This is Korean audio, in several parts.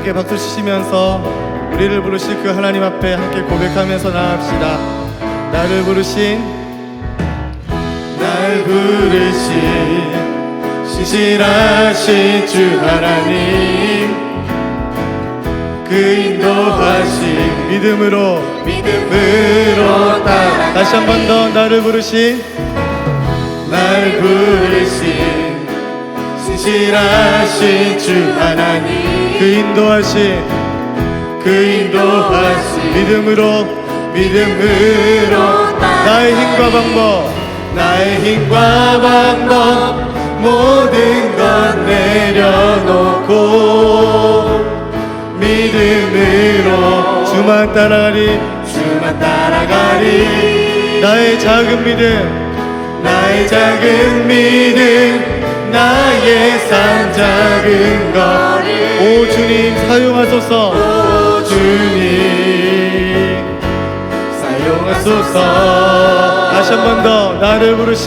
함께 박수 치시면서 우리를 부르실 그 하나님 앞에 함께 고백하면서 나아갑시다. 나를 부르신 신실하신 주 하나님, 그 인도하신 믿음으로 따라. 다시 한 번 더. 나를 부르신 신실하신 주 하나님, 그 인도하신 믿음으로 나의 힘과 방법 모든 것 내려놓고 믿음으로 주만 따라가리. 나의 작은 믿음 나의 삶 작은 것 오 주님 사용하소서. 다시 한 번 더. 나를 부르신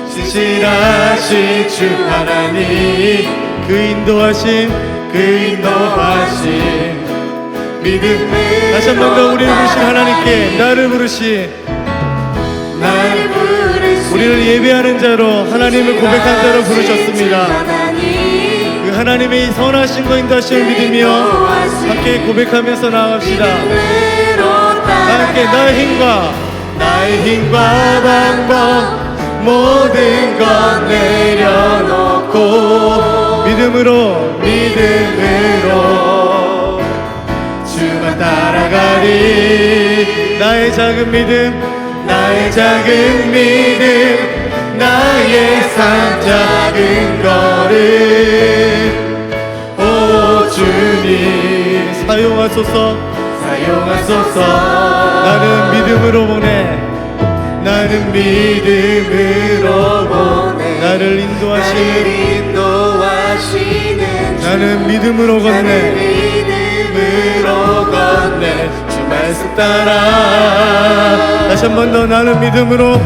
신실하신 주 하나님, 그 인도하신 믿음. 다시 한 번 더. 우리를 부르신 하나님께 나를 부르신 우리를 예배하는 자로, 하나님을 고백한 자로 부르셨습니다. 그 하나님의 선하신 거 인도하심을 믿으며 함께 고백하면서 나아갑시다. 함께 나의 힘과 방법 모든 것 내려놓고 믿음으로 주만 따라가리. 나의 작은 믿음 나의 삶 작은 거를 오 주님 사용하소서. 나는 믿음으로 보내. 나를 인도하시는 나는 믿음으로 건네. 주 말씀 따라. 다시 한 번 더. 나는 믿음으로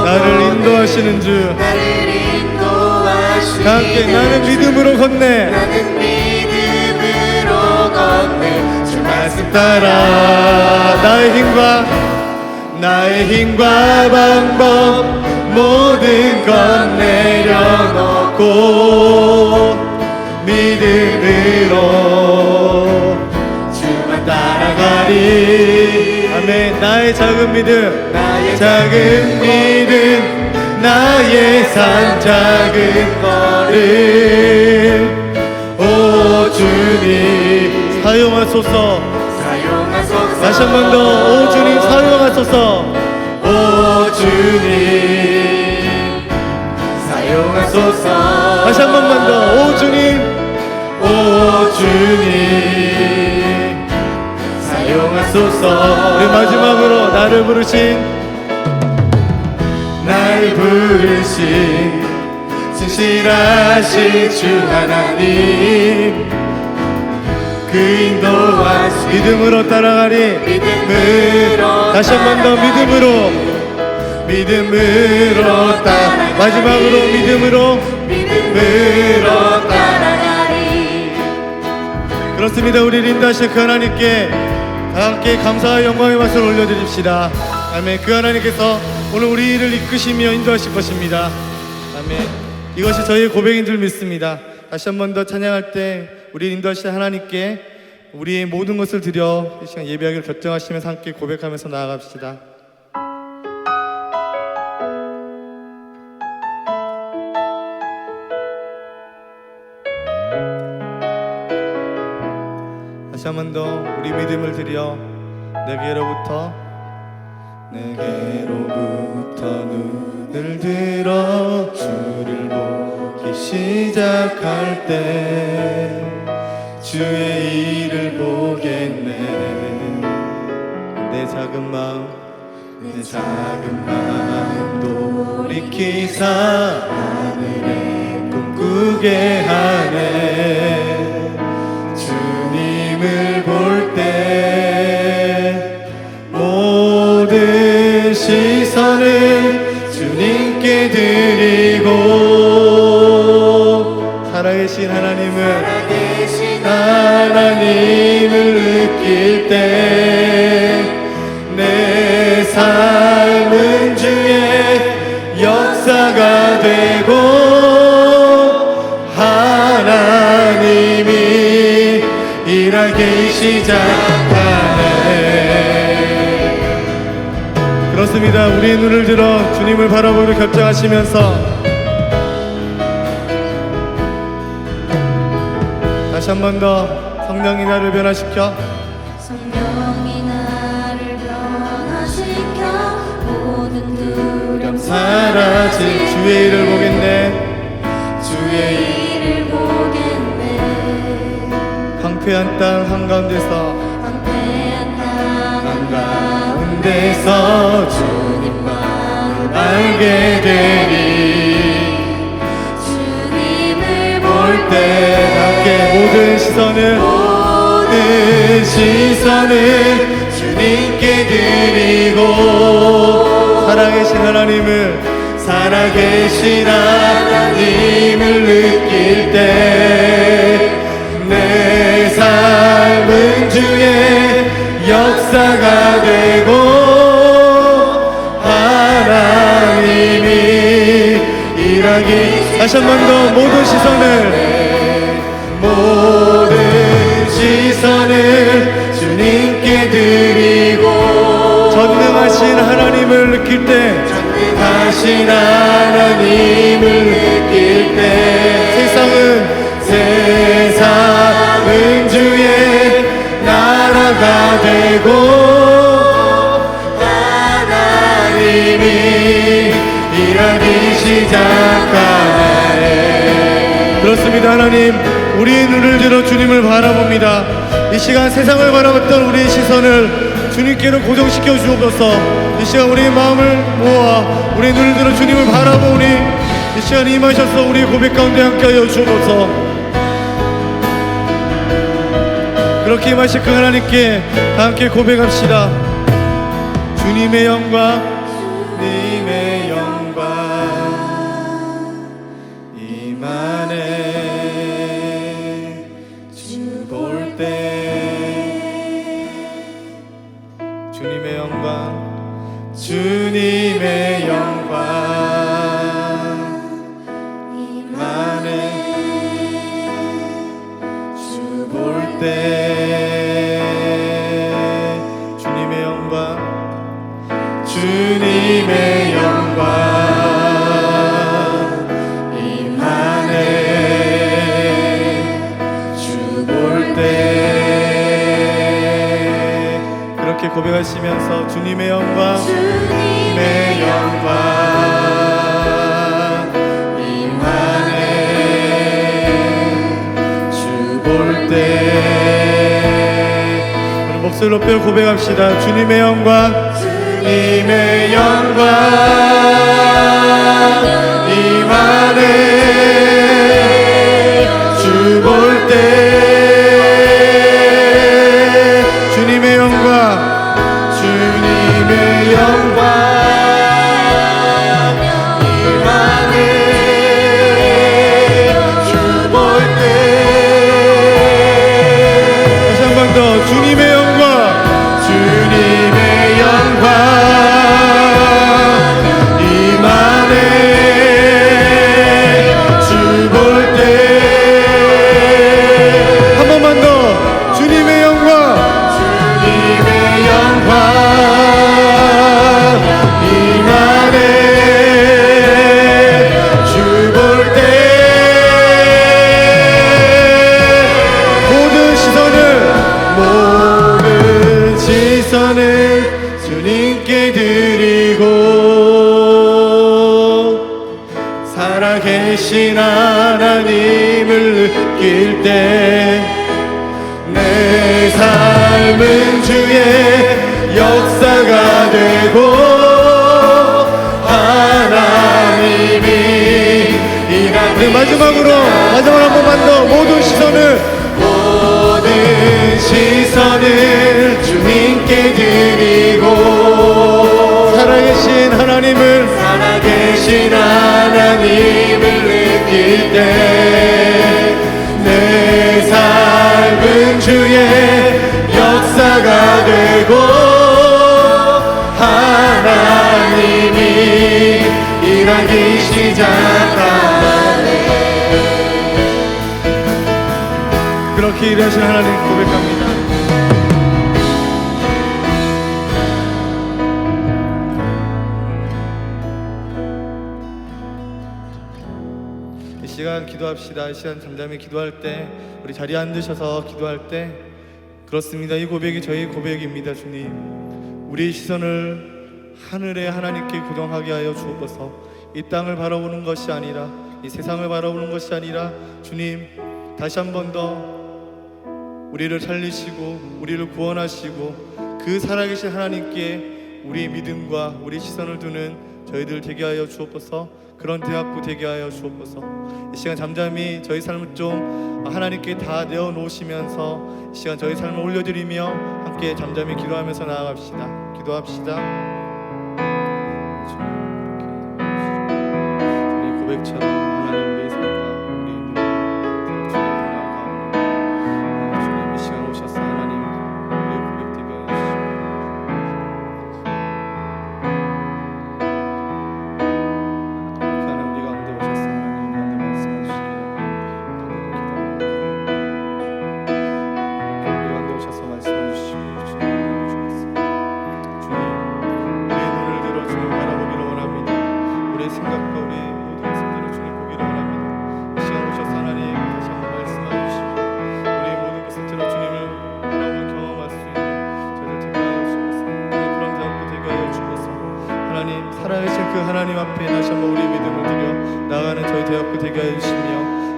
나를 인도하시는 주. 다 함께 나는 믿음으로 건네. 주 말씀 따라. 나의 힘과 방법 모든 것 내려놓고 믿음으로 주만 따라가리. 아멘. 나의 작은 믿음 나의 삶 작은 거를 오 주님 사용하소서. 다시 한 번 더. 오 주님 사용하소서. 다시 한 번만 더. 오 주님 사용하소서. 우리 마지막으로 나를 부르신 신실하신 주 하나님, 그 인도하신 믿음으로 따라가리. 다시 한 번 더. 믿음으로 따라. 마지막으로 믿음으로 따라가리. 그렇습니다. 우리 인도하신 그 하나님께 함께 감사와 영광의 맛을 올려드립시다. 아멘. 그 하나님께서 오늘 우리를 이끄시며 인도하실 것입니다. 아멘. 이것이 저희의 고백인 줄 믿습니다. 다시 한 번 더 찬양할 때 우리 인도하신 하나님께 우리의 모든 것을 드려 이 시간 예배하기를 결정하시면서 함께 고백하면서 나아갑시다. 다시 한 번 더. 우리 믿음을 드려 내게로부터 눈을 들어 주를 보기 시작할 때 주의 일을 보겠네. 내 작은 마음 돌이키사 하늘에 꿈꾸게 하네. 주님을 볼 때 모든 시선을 주님께 드리고 살아계신 하나님을 느낄 때 내 삶은 주의 역사가 되고 하나님이 일하기 시작하네. 그렇습니다. 우리 눈을 들어 주님을 바라보기로 결정하시면서 다시 한 번 더 성령이 나를 변화시켜 모든 두려움 사라질 주의 일을 보겠네. 황폐한 땅 한가운데서 주님 마음을 알게 되리. 주님을 볼 때 함께 모든 시선을 주님께 드리고 살아계신 하나님을 느낄 때 내 삶은 주의 역사가 되고 하나님이 일하기. 다시 한 번 더 모든 시선을 주님께 드리고 전능하신 하나님을 느낄 때 세상은 주의 나라가 되고 하나님이 일하기 시작하네. 그렇습니다. 하나님, 우리의 눈을 들어 주님을 바라봅니다. 이 시간 세상을 바라봤던 우리의 시선을 주님께로 고정시켜 주옵소서. 이 시간 우리의 마음을 모아 우리의 눈을 들어 주님을 바라보니 이 시간 임하셔서 우리의 고백 가운데 함께하여 주옵소서. 그렇게 임하실 그 하나님께 함께 고백합시다. 주님의 영광, 주님의 영광 임하네. 주 볼 때 주님의 영광, 주님의 영광 임하네. 주 볼 때 주님의 영광, 주님의 영광 임하네. 주 볼 때 그렇게 고백하시면서 주님의 영광, 주님의 영광 임하네. 주 볼 때 목소리 높여 고백합시다. 주님의 영광, 주님의 영광 임하네. 주 볼 때 주님의 영광, 주님의 영광 임하네. 주 볼 때 다시 한 번 더 주님의 영광, 주님의 영광 임하네. 주 볼 때 한 번만 더 주님의 영광, 주님의 영광 임하네. 주 볼 때 모든 시선을 주님께 드리고 살아계신 하나님을 느낄 때 내 삶은 주의 역사가 되고 하나님이 일하는. 마지막으로 한 번만 더 모든 시선을 주님께 드리고 살아계신 하나님을 느낄 때 시작하네. 그렇게 일하신 하나님 고백합니다. 이 시간 기도합시다. 이 시간 잠잠히 기도할 때, 우리 자리에 앉으셔서 기도할 때, 그렇습니다. 이 고백이 저희 고백입니다. 주님, 우리의 시선을 하늘의 하나님께 고정하게 하여 주옵소서. 이 땅을 바라보는 것이 아니라, 이 세상을 바라보는 것이 아니라, 주님, 다시 한 번 더 우리를 살리시고 우리를 구원하시고 그 살아계신 하나님께 우리의 믿음과 우리 시선을 두는 저희들 되게 하여 주옵소서. 그런 대학부 되게 하여 주옵소서. 이 시간 잠잠히 저희 삶을 좀 하나님께 다 내어놓으시면서 이 시간 저희 삶을 올려드리며 함께 잠잠히 기도하면서 나아갑시다. 기도합시다. 우리 고백처럼 하나님 우리의 삶과 우리의 눈을 주님께 나아가오니 주님 이 시간 오셔서 하나님 우리의 고백 되게 하여 주시옵소서. 하나님 우리 가운데 오셔서 하나님 우리 가운데 말씀하시기를 우리 가운데 오셔서 말씀해 주시고 주님 주겠습니다. 주님 우리의 눈을 들어 주님 바라보기를 원합니다. 우리의 생각과 우리의 모든 것들을 주님 보기를 원합니다. 이 시간 오셔서 하나님 다시 한번 말씀해 주시고 우리의 모든 것을 들어 주님을 바라보며 경험할 수 있는 저희들 되게 하여 주옵소서. 하나님 그런 대학도 되게 하여 주옵소서. 하나님 살아계신 그 하나님 앞에 다시 한번 우리의 믿음을 드려 나아가는 저희 대학도 되게 하여 주시며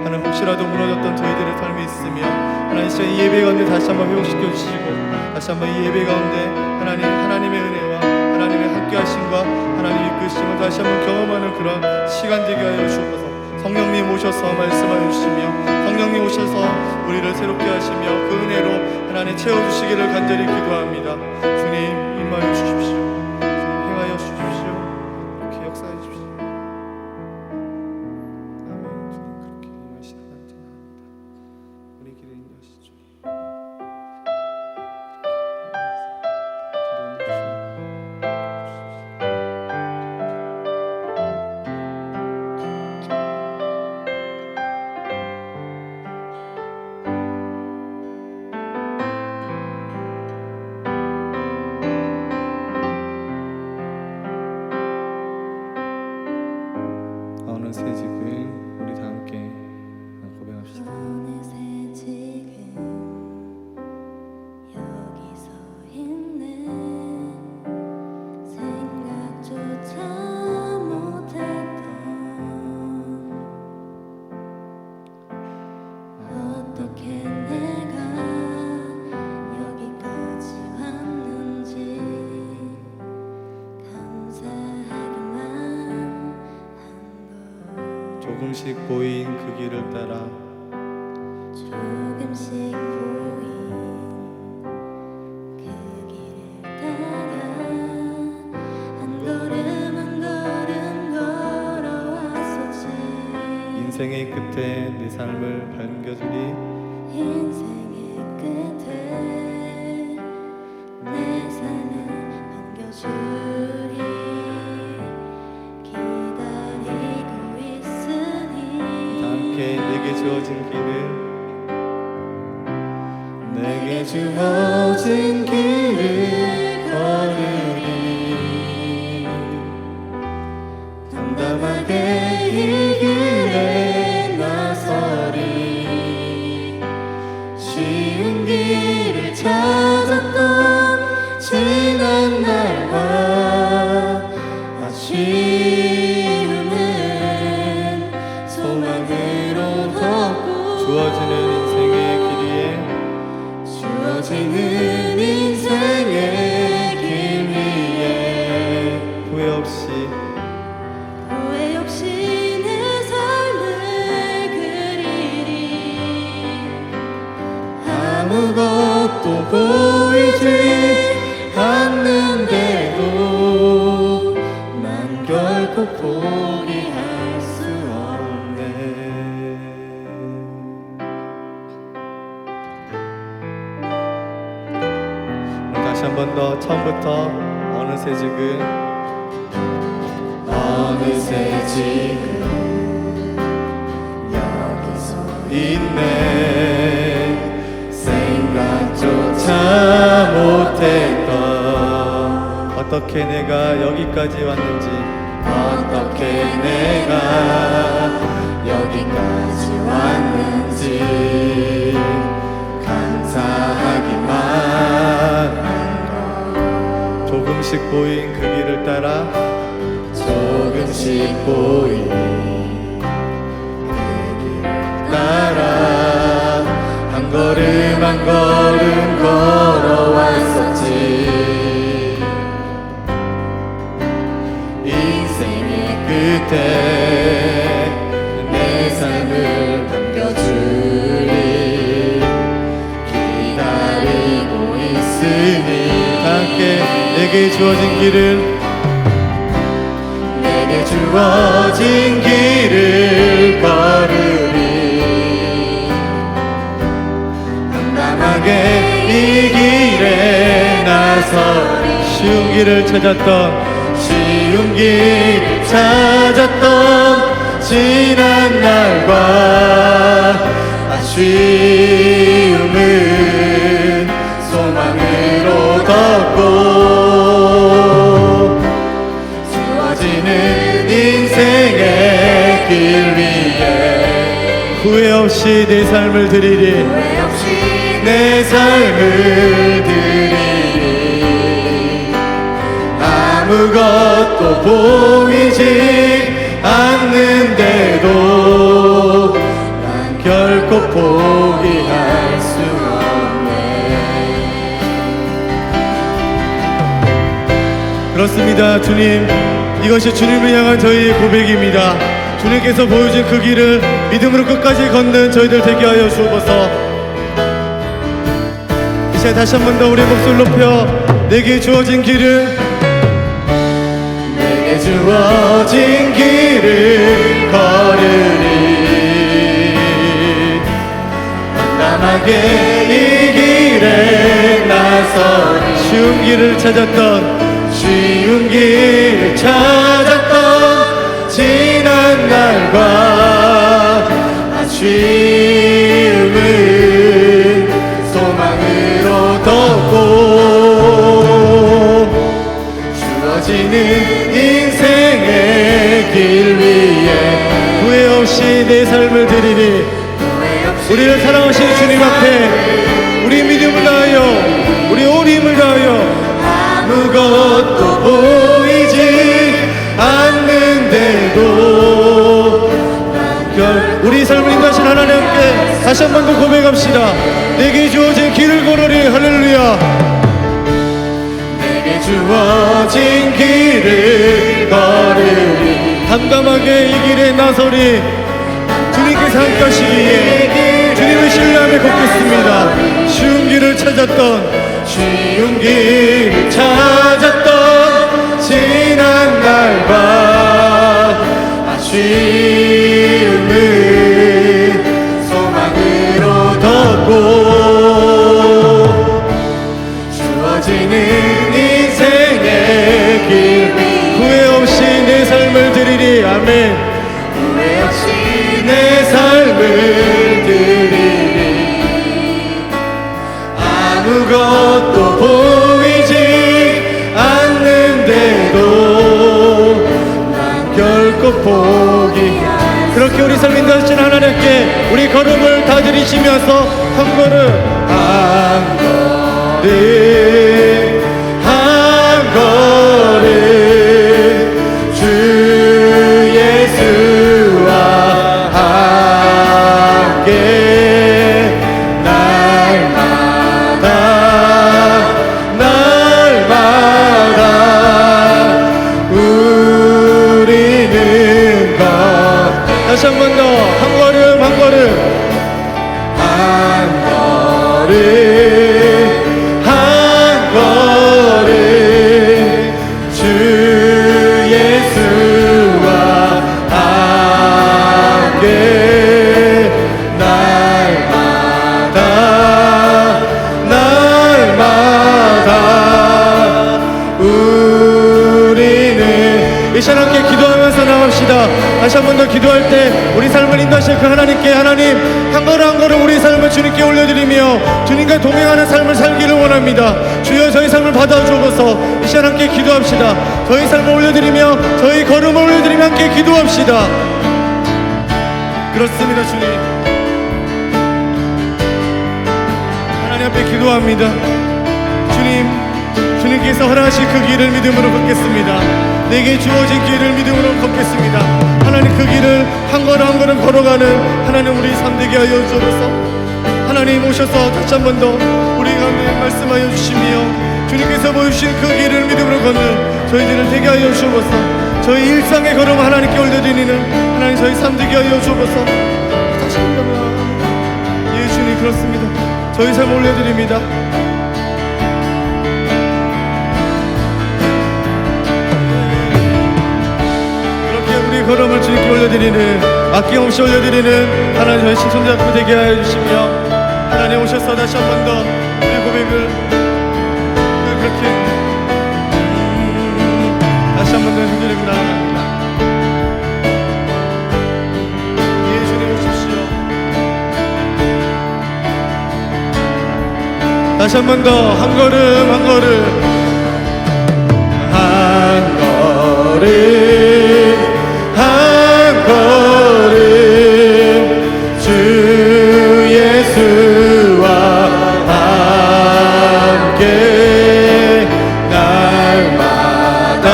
하나님 혹시라도 무너졌던 저희들의 삶이 있으며 하나님 시간 이 예배 가운데 다시 한번 회복시켜 주시고 다시 한번 이 예배 가운데 하나님의 은혜와 하나님의 함께하심과 하나님의 이끄심을 다시 한번 경험하는 그런 시간 되게 하여 주옵소서. 성령님 오셔서 말씀하여 주시며 성령님 오셔서 우리를 새롭게 하시며 그 은혜로 하나님 채워주시기를 간절히 기도합니다. 주님 임하여 주십시오. 주님 행하여 주십시오. 이렇게 역사해 주십시오. 아멘. 주님 그렇게 임하시다 간절합니다. 우리 길을 인도하시죠. 어느새 지금 우리 다 함께 고백합시다. 어느새 지금 여기 서 있네. 생각조차 못했던 어떻게 내가 여기까지 왔는지 감사하기만 조금씩 보인 그 길을 따라 조금씩 보인 그 길을 따라 한 걸음 한 걸음 걸어왔었지. 인생의 끝에 내 삶을 반겨주리. 인생의 끝에 내 삶을 반겨주리. 기다리고 있으니 다 함께 내게 주어진 길을 걸으리. 담담하게 이 길에 나서리. 쉬운 길을 찾았던 지난 날과 아쉬움은 소망으로 덮고 주어지는 인생의 길이에 주어지는 인생의 길 위에 후회 없이 내 삶을 그리리. 아무것도 보이지 않는데도 난 결코 포기할 수 없네. 다시 한 번 더 처음부터 어느새 지금 어느새 지금 여기서 있네. 생각조차 못했던 어떻게 내가 여기까지 왔는지, 어떻게 내가 여기까지 왔는지 감사하기만 한거. 조금씩 보인 그 길을 따라 조금씩 보인 그 길을 따라 한 걸음 한 걸음 걸어왔었지. 인생의 끝에 내 삶을 남겨주리 기다리고 있으니 다 함께 내게 주어진 길을 내게 주어진 길을 걸으리. 담담하게 이 길에 나서리. 쉬운 길을 찾았던 쉬운 길을 찾았던 지난 날과 아쉬움은 소망으로 덮고 주어지는 인생의 길 위에 후회 없이 내 삶을 드리리. 후회 없이 내 삶을 드리리. 아무것도 보이지 않는데도 난 결코 포기할 수 없네. 그렇습니다. 주님, 이것이 주님을 향한 저희의 고백입니다. 주님께서 보여준 그 길을 믿음으로 끝까지 걷는 저희들 되게 하여 주옵소서. 이제 다시 한 번 더 우리 목소리를 높여 내게 주어진 길을 내게 주어진 길을 걸으리. 담담하게 이 길에 나서리. 쉬운 길을 찾았던 쉬운 길을 찾았던 지난 날과 아쉬움을 소망으로 덮고 주어지는 인생의 길 위에 후회 없이 내 삶을 드리리. 우리를 사랑하신 주님 앞에 우리 믿음을 다하여 우리 온 힘을 다하여 아무것도 보이지 않는데도 우리 삶을 인도하신 하나님께 다시 한 번 더 고백합시다. 내게 주어진 길을 걸으리. 할렐루야. 내게 주어진 길을 걸으리. 담담하게 이 길에 나서리. 주님께서 함께 하시기에 주님을 신뢰하며 걷겠습니다. 쉬운 길을 찾았던 쉬운 길을 찾았던 지난 날과 아쉬움을 소망으로 덮고 주어지는 인생의 길 후회 없이 내 삶을 드리리. 아멘. 후회 없이 내 삶을 드리리. 아무것도 보이지 않는데도 난 결코 포기할 그렇게 우리 삶 인도하신 하나님께 우리 걸음을 다 들이시면서 한 걸음 한 걸음 한 걸음 주 예수와 함께 날마다 우리는 것 다시 한 번 더 한 걸음 한 걸음 한 걸음 한 이 시간 함께 기도하면서 나갑시다. 다시 한 번 더 기도할 때 우리 삶을 인도하실 그 하나님께 하나님 한 걸음 한 걸음 우리 삶을 주님께 올려드리며 주님과 동행하는 삶을 살기를 원합니다. 주여 저희 삶을 받아주옵소서. 이 시간 함께 기도합시다. 저희 삶을 올려드리며 저희 걸음을 올려드리며 함께 기도합시다. 그렇습니다. 주님 하나님 앞에 기도합니다. 주님께서 허락하신 그 길을 믿음으로 걷겠습니다. 내게 주어진 길을 믿음으로 걷겠습니다. 하나님 그 길을 한 걸음 한 걸음 걸어가는 하나님 우리 삶 되게 하여 주옵소서. 하나님 오셔서 다시 한 번 더 우리 가운데 말씀하여 주시며 주님께서 보여주신 그 길을 믿음으로 걷는 저희들을 되게 하여 주옵소서. 저희 일상의 걸음 하나님께 올려드리는 하나님 저희 삶 되게 하여 주옵소서. 다시 한 번 예 주님 그렇습니다. 저희 삶 올려드립니다. 걸음을 주님께 올려드리는 아낌없이 올려드리는 하나님 저희 신손자 앞에 되게 하여 주시며 하나님 오셔서 다시 한 번 더 우리 고백을 그렇게 다시 한 번 더 해드리고 나아갑니다. 예 주님 오십시오. 다시 한 번 더 한 걸음 한 걸음 한 걸음 한 걸음 주 예수와 함께 날마다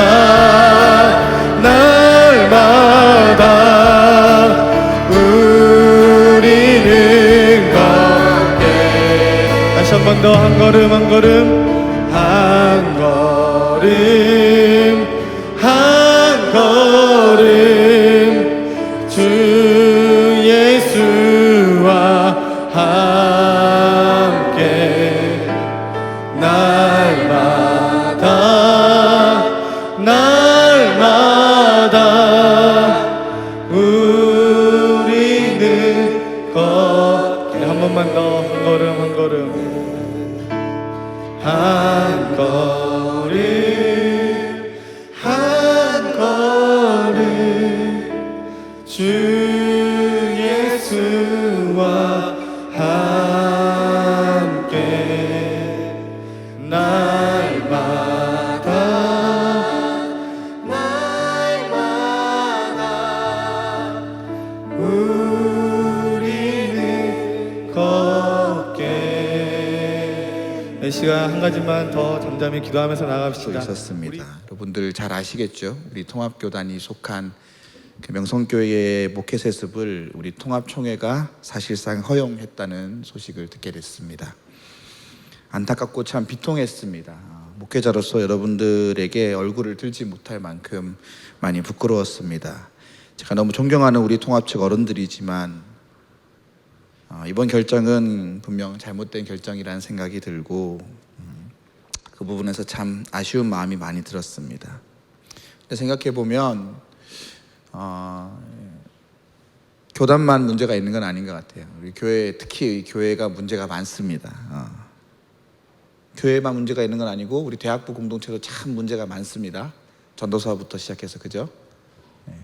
우리는 걷게. 다시 한 번 더 한 걸음 한 걸음 한 걸음 한 걸음 주 예수와 함께 날마다 우리는 걷게. 한 번만 더 한 걸음 한 걸음 한 걸음 한 걸음 주 예수와 함께 날마다 우리는 걷게. 이 시간 한 가지만 더 잠잠히 기도하면서 나갑시다. 있었습니다. 여러분들 잘 아시겠죠? 우리 통합교단이 속한 그 명성교회의 목회 세습을 우리 통합총회가 사실상 허용했다는 소식을 듣게 됐습니다. 안타깝고 참 비통했습니다. 목회자로서 여러분들에게 얼굴을 들지 못할 만큼 많이 부끄러웠습니다. 제가 너무 존경하는 우리 통합 측 어른들이지만 이번 결정은 분명 잘못된 결정이라는 생각이 들고 그 부분에서 참 아쉬운 마음이 많이 들었습니다. 근데 생각해 보면 교단만 문제가 있는 건 아닌 것 같아요. 우리 교회, 특히 교회가 문제가 많습니다. 교회만 문제가 있는 건 아니고 우리 대학부 공동체도 참 문제가 많습니다. 전도사부터 시작해서 그죠? 네.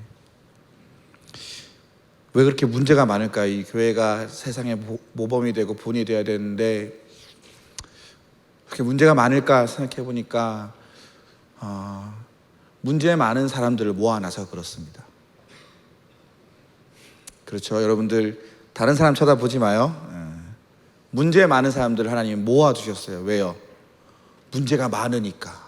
왜 그렇게 문제가 많을까? 이 교회가 세상의 모범이 되고 본이 되어야 되는데 그렇게 문제가 많을까 생각해 보니까 문제 많은 사람들을 모아놔서 그렇습니다. 그렇죠. 여러분들 다른 사람 쳐다보지 마요. 문제 많은 사람들을 하나님이 모아두셨어요. 왜요? 문제가 많으니까.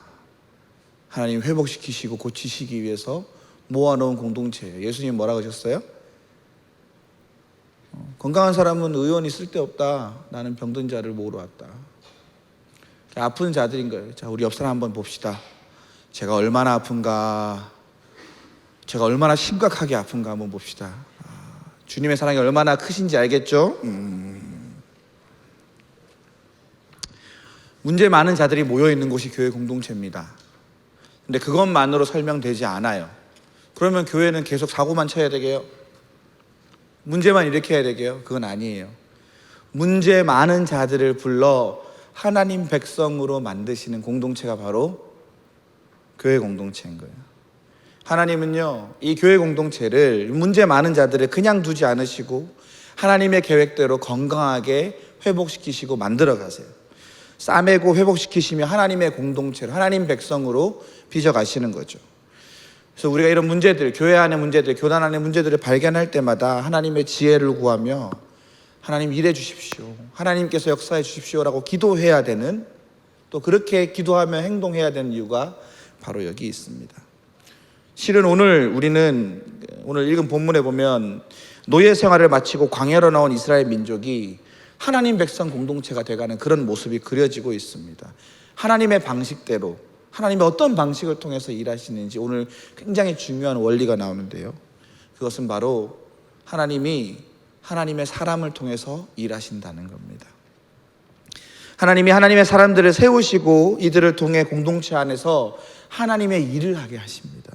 하나님 회복시키시고 고치시기 위해서 모아놓은 공동체예요. 예수님 뭐라고 하셨어요? 건강한 사람은 의원이 쓸데없다. 나는 병든 자를 모으러 왔다. 아픈 자들인 거예요. 자, 우리 옆 사람 한번 봅시다. 제가 얼마나 아픈가, 제가 얼마나 심각하게 아픈가 한번 봅시다. 주님의 사랑이 얼마나 크신지 알겠죠? 문제 많은 자들이 모여있는 곳이 교회 공동체입니다. 근데 그것만으로 설명되지 않아요. 그러면 교회는 계속 사고만 쳐야 되게요? 문제만 일으켜야 되게요? 그건 아니에요. 문제 많은 자들을 불러 하나님 백성으로 만드시는 공동체가 바로 교회 공동체인 거예요. 하나님은요, 이 교회 공동체를 문제 많은 자들을 그냥 두지 않으시고 하나님의 계획대로 건강하게 회복시키시고 만들어 가세요. 싸매고 회복시키시며 하나님의 공동체로, 하나님 백성으로 빚어 가시는 거죠. 그래서 우리가 이런 문제들, 교회 안의 문제들, 교단 안의 문제들을 발견할 때마다 하나님의 지혜를 구하며 하나님 일해 주십시오, 하나님께서 역사해 주십시오라고 기도해야 되는, 또 그렇게 기도하며 행동해야 되는 이유가 바로 여기 있습니다. 실은 우리는 오늘 읽은 본문에 보면 노예 생활을 마치고 광야로 나온 이스라엘 민족이 하나님 백성 공동체가 돼가는 그런 모습이 그려지고 있습니다. 하나님의 방식대로, 하나님의 어떤 방식을 통해서 일하시는지 오늘 굉장히 중요한 원리가 나오는데요, 그것은 바로 하나님이 하나님의 사람을 통해서 일하신다는 겁니다. 하나님이 하나님의 사람들을 세우시고 이들을 통해 공동체 안에서 하나님의 일을 하게 하십니다.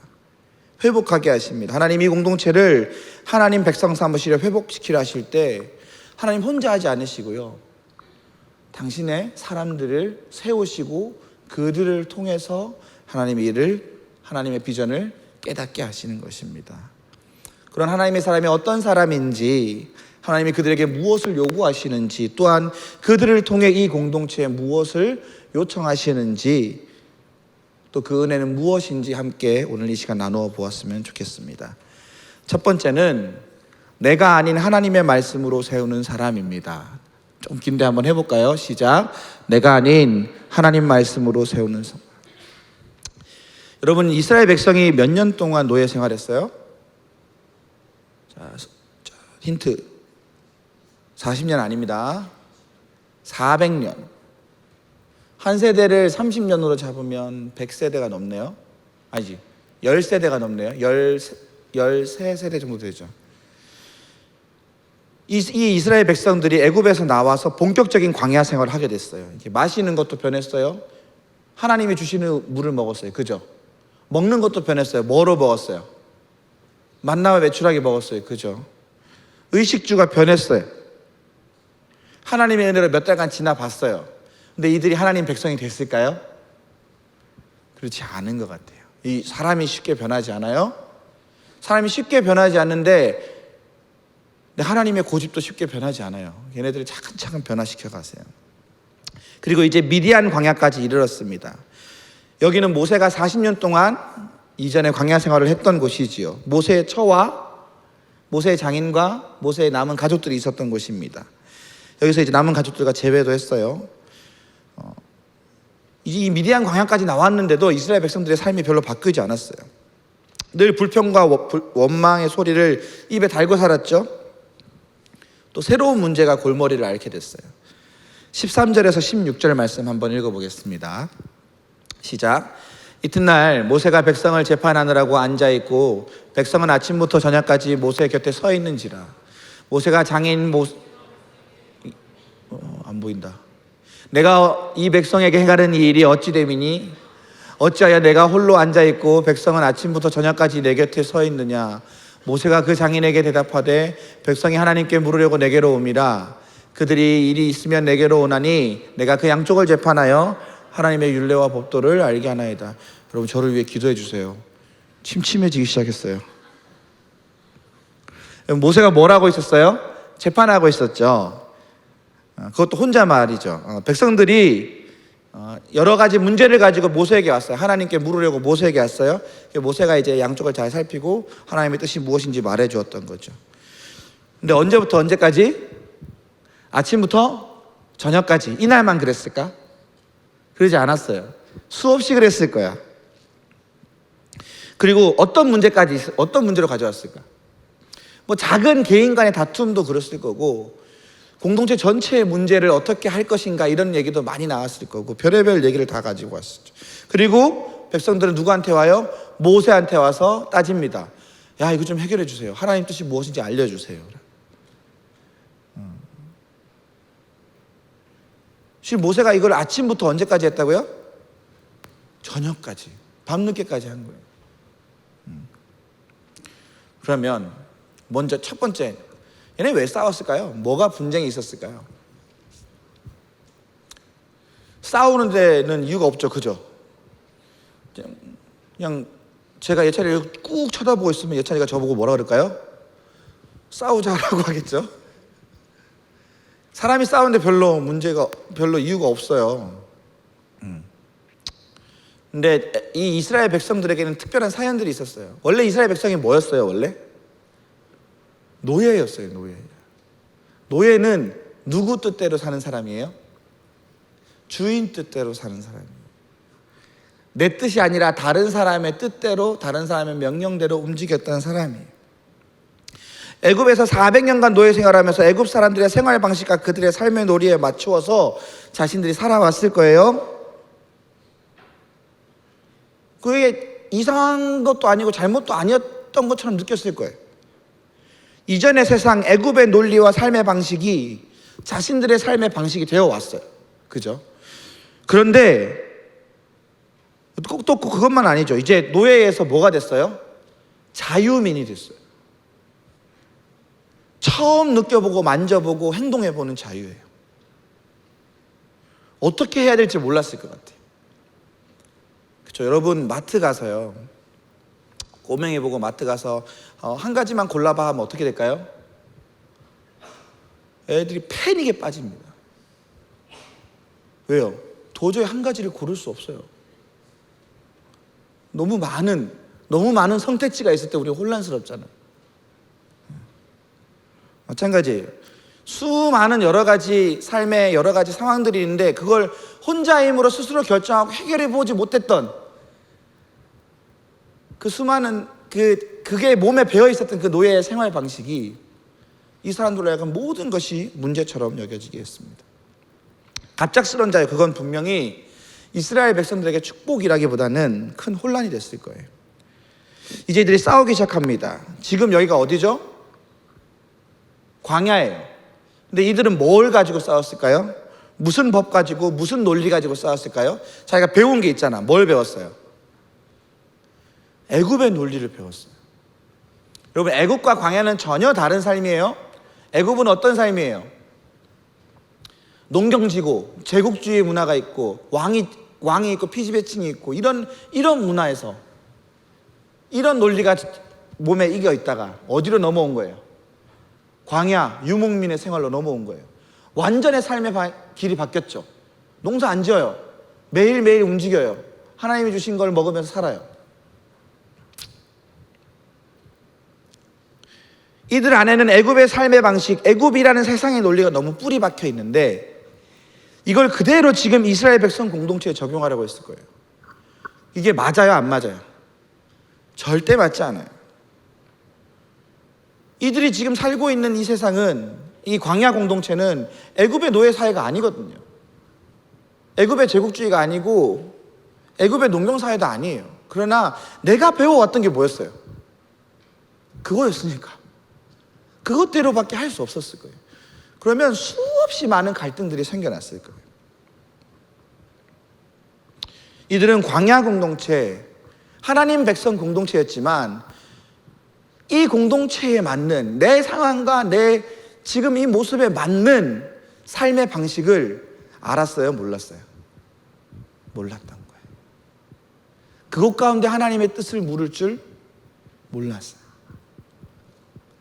회복하게 하십니다. 하나님이 공동체를 하나님 백성 삼으시려 회복시키려 하실 때 하나님 혼자 하지 않으시고요, 당신의 사람들을 세우시고 그들을 통해서 하나님의 일을, 하나님의 비전을 깨닫게 하시는 것입니다. 그런 하나님의 사람이 어떤 사람인지, 하나님이 그들에게 무엇을 요구하시는지, 또한 그들을 통해 이 공동체에 무엇을 요청하시는지, 또 그 은혜는 무엇인지 함께 오늘 이 시간 나누어 보았으면 좋겠습니다. 첫 번째는 내가 아닌 하나님의 말씀으로 세우는 사람입니다. 좀 긴데 한번 해볼까요? 시작. 내가 아닌 하나님 말씀으로 세우는 사람. 여러분, 이스라엘 백성이 몇 년 동안 노예 생활했어요? 자, 힌트. 40년 아닙니다. 400년. 한 세대를 30년으로 잡으면 100세대가 넘네요. 아니지, 10세대가 넘네요. 13세대 정도 되죠. 이 이스라엘 백성들이 애굽에서 나와서 본격적인 광야 생활을 하게 됐어요. 이렇게 마시는 것도 변했어요. 하나님이 주시는 물을 먹었어요. 그죠? 먹는 것도 변했어요. 뭐로 먹었어요? 만나와 메추라기 먹었어요. 그죠? 의식주가 변했어요. 하나님의 은혜로 몇 달간 지나봤어요. 근데 이들이 하나님 백성이 됐을까요? 그렇지 않은 것 같아요. 이 사람이 쉽게 변하지 않아요? 사람이 쉽게 변하지 않는데 하나님의 고집도 쉽게 변하지 않아요. 얘네들을 차근차근 변화시켜 가세요. 그리고 이제 미디안 광야까지 이르렀습니다. 여기는 모세가 40년 동안 이전에 광야 생활을 했던 곳이지요. 모세의 처와 모세의 장인과 모세의 남은 가족들이 있었던 곳입니다. 여기서 이제 남은 가족들과 재회도 했어요. 이 미디안 광야까지 나왔는데도 이스라엘 백성들의 삶이 별로 바뀌지 않았어요. 늘 불평과 원망의 소리를 입에 달고 살았죠. 또 새로운 문제가 골머리를 앓게 됐어요. 13절에서 16절 말씀 한번 읽어보겠습니다. 시작. 이튿날 모세가 백성을 재판하느라고 앉아있고 백성은 아침부터 저녁까지 모세 곁에 서 있는지라. 모세가 장인 안 보인다. 내가 이 백성에게 행하는 이 일이 어찌 됨이니? 어찌하여 내가 홀로 앉아있고 백성은 아침부터 저녁까지 내 곁에 서 있느냐? 모세가 그 장인에게 대답하되 백성이 하나님께 물으려고 내게로 옴이라. 그들이 일이 있으면 내게로 오나니 내가 그 양쪽을 재판하여 하나님의 율례와 법도를 알게 하나이다. 여러분, 저를 위해 기도해 주세요. 침침해지기 시작했어요. 모세가 뭘 하고 있었어요? 재판하고 있었죠. 그것도 혼자 말이죠. 백성들이 여러 가지 문제를 가지고 모세에게 왔어요. 하나님께 물으려고 모세에게 왔어요. 모세가 이제 양쪽을 잘 살피고 하나님의 뜻이 무엇인지 말해 주었던 거죠. 근데 언제부터 언제까지? 아침부터 저녁까지. 이날만 그랬을까? 그러지 않았어요. 수없이 그랬을 거야. 그리고 어떤 문제로 가져왔을까? 뭐 작은 개인 간의 다툼도 그랬을 거고, 공동체 전체의 문제를 어떻게 할 것인가 이런 얘기도 많이 나왔을 거고, 별의별 얘기를 다 가지고 왔었죠. 그리고 백성들은 누구한테 와요? 모세한테 와서 따집니다. 야, 이거 좀 해결해 주세요. 하나님 뜻이 무엇인지 알려주세요. 지금 모세가 이걸 아침부터 언제까지 했다고요? 저녁까지, 밤늦게까지 한 거예요. 그러면 먼저 첫 번째, 얘네 왜 싸웠을까요? 뭐가 분쟁이 있었을까요? 싸우는 데는 이유가 없죠. 그죠? 그냥 제가 예찬이를 꾹 쳐다보고 있으면 예찬이가 저보고 뭐라 그럴까요? 싸우자라고 하겠죠. 사람이 싸우는데 별로 이유가 없어요. 근데 이 이스라엘 백성들에게는 특별한 사연들이 있었어요. 원래 이스라엘 백성이 뭐였어요? 원래 노예였어요. 노예는 누구 뜻대로 사는 사람이에요? 주인 뜻대로 사는 사람이에요. 내 뜻이 아니라 다른 사람의 뜻대로, 다른 사람의 명령대로 움직였던 사람이에요. 애굽에서 400년간 노예 생활하면서 애굽 사람들의 생활 방식과 그들의 삶의 놀이에 맞추어서 자신들이 살아왔을 거예요. 그게 이상한 것도 아니고 잘못도 아니었던 것처럼 느꼈을 거예요. 이전의 세상 애굽의 논리와 삶의 방식이 자신들의 삶의 방식이 되어 왔어요. 그죠? 그런데 또 그것만 아니죠. 이제 노예에서 뭐가 됐어요? 자유민이 됐어요. 처음 느껴보고 만져보고 행동해보는 자유예요. 어떻게 해야 될지 몰랐을 것 같아요. 그렇죠? 여러분 마트 가서요, 꼬맹이 보고 마트 가서 한 가지만 골라봐 하면 어떻게 될까요? 애들이 패닉에 빠집니다. 왜요? 도저히 한 가지를 고를 수 없어요. 너무 많은 선택지가 있을 때 우리가 혼란스럽잖아요. 마찬가지예요. 수많은 여러 가지 삶의 여러 가지 상황들이 있는데 그걸 혼자 힘으로 스스로 결정하고 해결해 보지 못했던 그 수많은 그게 몸에 배어 있었던 그 노예의 생활 방식이 이 사람들로 하여금 모든 것이 문제처럼 여겨지게 했습니다. 갑작스러운 자유, 그건 분명히 이스라엘 백성들에게 축복이라기보다는 큰 혼란이 됐을 거예요. 이제 이들이 싸우기 시작합니다. 지금 여기가 어디죠? 광야예요. 근데 이들은 뭘 가지고 싸웠을까요? 무슨 법 가지고, 무슨 논리 가지고 싸웠을까요? 자기가 배운 게 있잖아. 뭘 배웠어요? 애굽의 논리를 배웠어요. 여러분, 애굽과 광야는 전혀 다른 삶이에요. 애굽은 어떤 삶이에요? 농경지고 제국주의 문화가 있고 왕이 있고 피지배층이 있고 이런 문화에서 이런 논리가 몸에 이겨 있다가 어디로 넘어온 거예요? 광야, 유목민의 생활로 넘어온 거예요. 완전히 삶의 길이 바뀌었죠. 농사 안 지어요. 매일매일 움직여요. 하나님이 주신 걸 먹으면서 살아요. 이들 안에는 애굽의 삶의 방식, 애굽이라는 세상의 논리가 너무 뿌리 박혀 있는데 이걸 그대로 지금 이스라엘 백성 공동체에 적용하려고 했을 거예요. 이게 맞아요, 안 맞아요? 절대 맞지 않아요. 이들이 지금 살고 있는 이 세상은, 이 광야 공동체는 애굽의 노예 사회가 아니거든요. 애굽의 제국주의가 아니고 애굽의 농경 사회도 아니에요. 그러나 내가 배워왔던 게 뭐였어요? 그거였으니까. 그것대로밖에 할 수 없었을 거예요. 그러면 수없이 많은 갈등들이 생겨났을 거예요. 이들은 광야 공동체, 하나님 백성 공동체였지만 이 공동체에 맞는 내 상황과 내 지금 이 모습에 맞는 삶의 방식을 알았어요? 몰랐어요? 몰랐던 거예요. 그것 가운데 하나님의 뜻을 물을 줄 몰랐어요.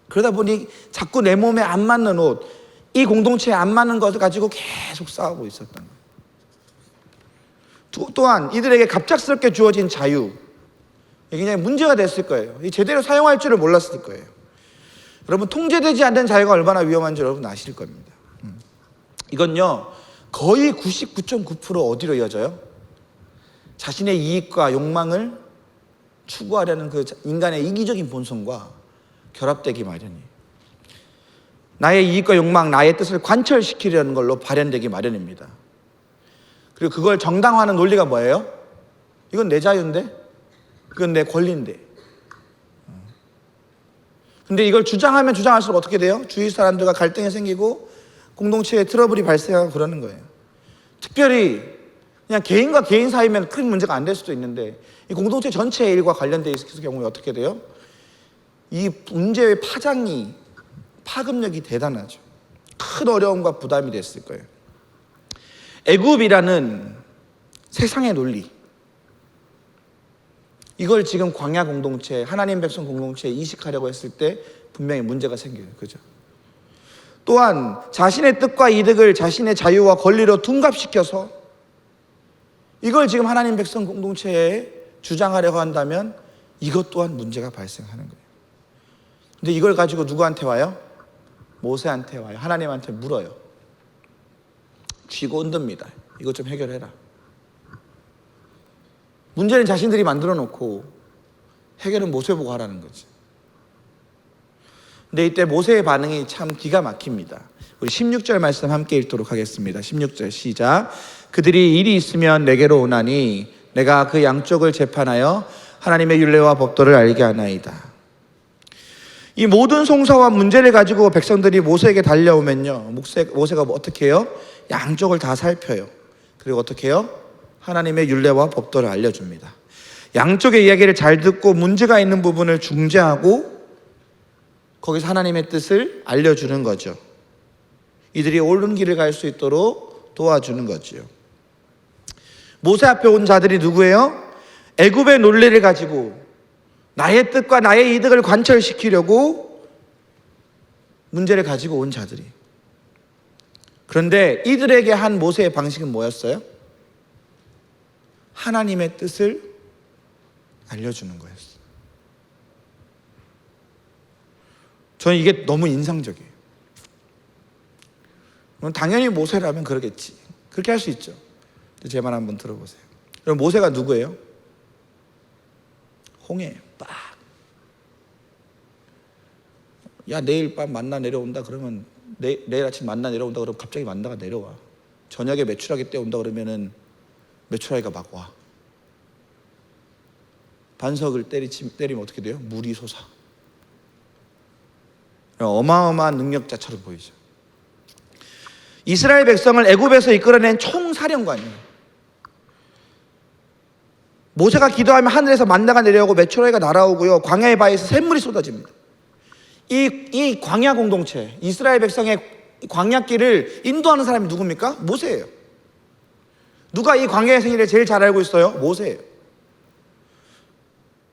그러다 보니 자꾸 내 몸에 안 맞는 옷, 이 공동체에 안 맞는 것을 가지고 계속 싸우고 있었던 거예요. 또한 이들에게 갑작스럽게 주어진 자유, 굉장히 문제가 됐을 거예요. 제대로 사용할 줄을 몰랐을 거예요. 여러분, 통제되지 않는 자유가 얼마나 위험한지 여러분 아실 겁니다. 이건요, 거의 99.9% 어디로 이어져요? 자신의 이익과 욕망을 추구하려는 그 인간의 이기적인 본성과 결합되기 마련이에요. 나의 이익과 욕망, 나의 뜻을 관철시키려는 걸로 발현되기 마련입니다. 그리고 그걸 정당화하는 논리가 뭐예요? 이건 내 자유인데? 이건 내 권리인데? 근데 이걸 주장하면 주장할수록 어떻게 돼요? 주위 사람들과 갈등이 생기고 공동체에 트러블이 발생하고 그러는 거예요. 특별히 그냥 개인과 개인 사이면 큰 문제가 안 될 수도 있는데 이 공동체 전체의 일과 관련되어 있을 경우에 어떻게 돼요? 이 문제의 파급력이 대단하죠. 큰 어려움과 부담이 됐을 거예요. 애굽이라는 세상의 논리, 이걸 지금 광야 공동체, 하나님 백성 공동체에 이식하려고 했을 때 분명히 문제가 생겨요. 그죠? 또한 자신의 뜻과 이득을 자신의 자유와 권리로 둔갑시켜서 이걸 지금 하나님 백성 공동체에 주장하려고 한다면 이것 또한 문제가 발생하는 거예요. 근데 이걸 가지고 누구한테 와요? 모세한테 와요. 하나님한테 물어요. 쥐고 흔듭니다. 이것 좀 해결해라. 문제는 자신들이 만들어 놓고 해결은 모세 보고 하라는 거지. 근데 이때 모세의 반응이 참 기가 막힙니다. 우리 16절 말씀 함께 읽도록 하겠습니다. 16절 시작. 그들이 일이 있으면 내게로 오나니 내가 그 양쪽을 재판하여 하나님의 율례와 법도를 알게 하나이다. 이 모든 송사와 문제를 가지고 백성들이 모세에게 달려오면요, 모세가 어떻게 해요? 양쪽을 다 살펴요. 그리고 어떻게 해요? 하나님의 율례와 법도를 알려줍니다. 양쪽의 이야기를 잘 듣고 문제가 있는 부분을 중재하고 거기서 하나님의 뜻을 알려주는 거죠. 이들이 옳은 길을 갈 수 있도록 도와주는 거죠. 모세 앞에 온 자들이 누구예요? 애굽의 논리를 가지고 나의 뜻과 나의 이득을 관철시키려고 문제를 가지고 온 자들이. 그런데 이들에게 한 모세의 방식은 뭐였어요? 하나님의 뜻을 알려주는 거였어요. 저는 이게 너무 인상적이에요. 당연히 모세라면 그러겠지. 그렇게 할 수 있죠. 제 말 한번 들어보세요. 그럼 모세가 누구예요? 홍해예요. 딱. 야, 내일 밤 만나 내려온다 그러면 내일 아침 만나 내려온다 그러면 갑자기 만나가 내려와. 저녁에 메추라기 때 온다 그러면은 메추라기가 막 와. 반석을 때리면 어떻게 돼요? 물이 솟아. 어마어마한 능력자처럼 보이죠. 이스라엘 백성을 애굽에서 이끌어낸 총사령관이에요. 모세가 기도하면 하늘에서 만나가 내려오고 메추라기가 날아오고요, 광야의 바위에서 샘물이 쏟아집니다. 이 광야 공동체, 이스라엘 백성의 광야길을 인도하는 사람이 누굽니까? 모세예요. 누가 이 광야의 생일을 제일 잘 알고 있어요? 모세예요.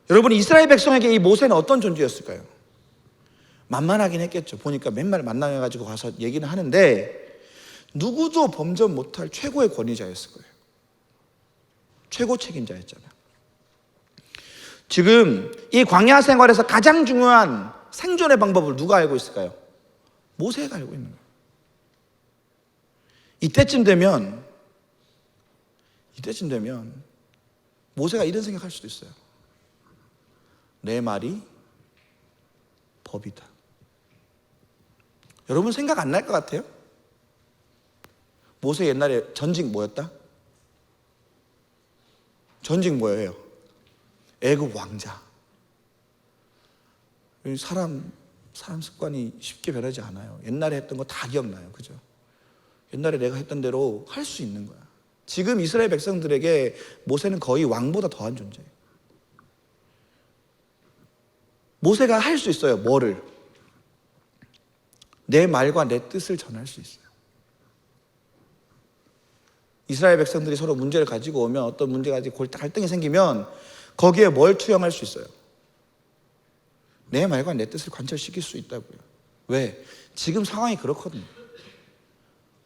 여러분, 이스라엘 백성에게 이 모세는 어떤 존재였을까요? 만만하긴 했겠죠. 보니까 맨날 만나가지고 가서 얘기는 하는데 누구도 범접 못할 최고의 권위자였을 거예요. 최고 책임자였잖아요. 지금 이 광야 생활에서 가장 중요한 생존의 방법을 누가 알고 있을까요? 모세가 알고 있는 거예요. 이때쯤 되면 모세가 이런 생각할 수도 있어요. 내 말이 법이다. 여러분 생각 안 날 것 같아요? 모세 옛날에 전직 뭐였다? 전직 뭐예요? 애굽 왕자. 사람 습관이 쉽게 변하지 않아요. 옛날에 했던 거 다 기억나요. 그죠? 옛날에 내가 했던 대로 할 수 있는 거야. 지금 이스라엘 백성들에게 모세는 거의 왕보다 더한 존재예요. 모세가 할 수 있어요. 뭐를? 내 말과 내 뜻을 전할 수 있어요. 이스라엘 백성들이 서로 문제를 가지고 오면, 어떤 문제가 가지고 갈등이 생기면 거기에 뭘 투영할 수 있어요? 내 말과 내 뜻을 관철시킬 수 있다고요. 왜? 지금 상황이 그렇거든요.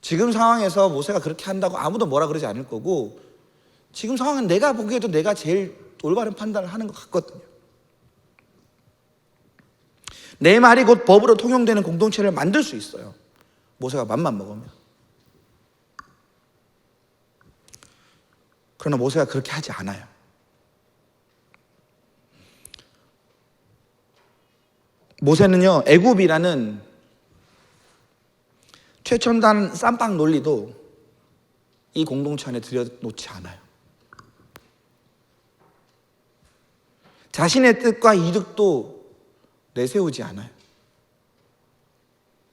지금 상황에서 모세가 그렇게 한다고 아무도 뭐라 그러지 않을 거고, 지금 상황은 내가 보기에도 내가 제일 올바른 판단을 하는 것 같거든요. 내 말이 곧 법으로 통용되는 공동체를 만들 수 있어요. 모세가 맘만 먹으면. 그러나 모세가 그렇게 하지 않아요. 모세는요, 애굽이라는 최첨단 쌈빵 논리도 이 공동체 안에 들여놓지 않아요. 자신의 뜻과 이득도 내세우지 않아요.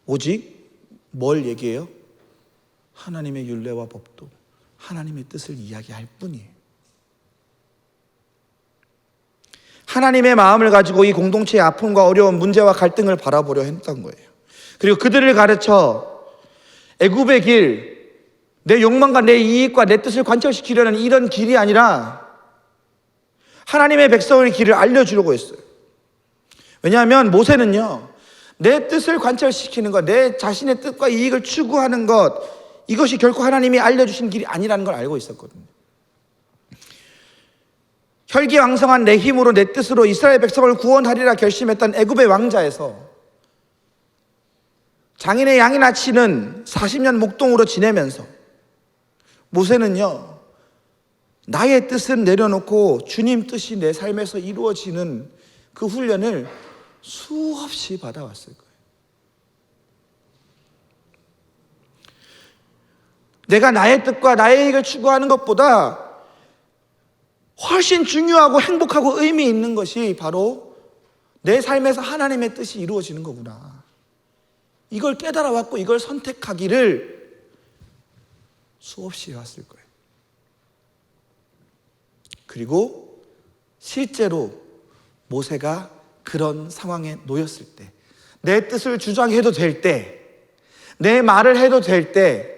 오직 뭘 얘기해요? 하나님의 율례와 법도, 하나님의 뜻을 이야기할 뿐이에요. 하나님의 마음을 가지고 이 공동체의 아픔과 어려운 문제와 갈등을 바라보려 했던 거예요. 그리고 그들을 가르쳐 애굽의 길, 내 욕망과 내 이익과 내 뜻을 관철시키려는 이런 길이 아니라 하나님의 백성을 길을 알려주려고 했어요. 왜냐하면 모세는요, 내 뜻을 관철시키는 것, 내 자신의 뜻과 이익을 추구하는 것, 이것이 결코 하나님이 알려주신 길이 아니라는 걸 알고 있었거든요. 혈기왕성한 내 힘으로 내 뜻으로 이스라엘 백성을 구원하리라 결심했던 애굽의 왕자에서 장인의 양이나 치는 40년 목동으로 지내면서 모세는요, 나의 뜻은 내려놓고 주님 뜻이 내 삶에서 이루어지는 그 훈련을 수없이 받아왔을 거예요. 내가 나의 뜻과 나의 이익을 추구하는 것보다 훨씬 중요하고 행복하고 의미 있는 것이 바로 내 삶에서 하나님의 뜻이 이루어지는 거구나. 이걸 깨달아왔고 이걸 선택하기를 수없이 해왔을 거예요. 그리고 실제로 모세가 그런 상황에 놓였을 때, 내 뜻을 주장해도 될 때, 내 말을 해도 될 때,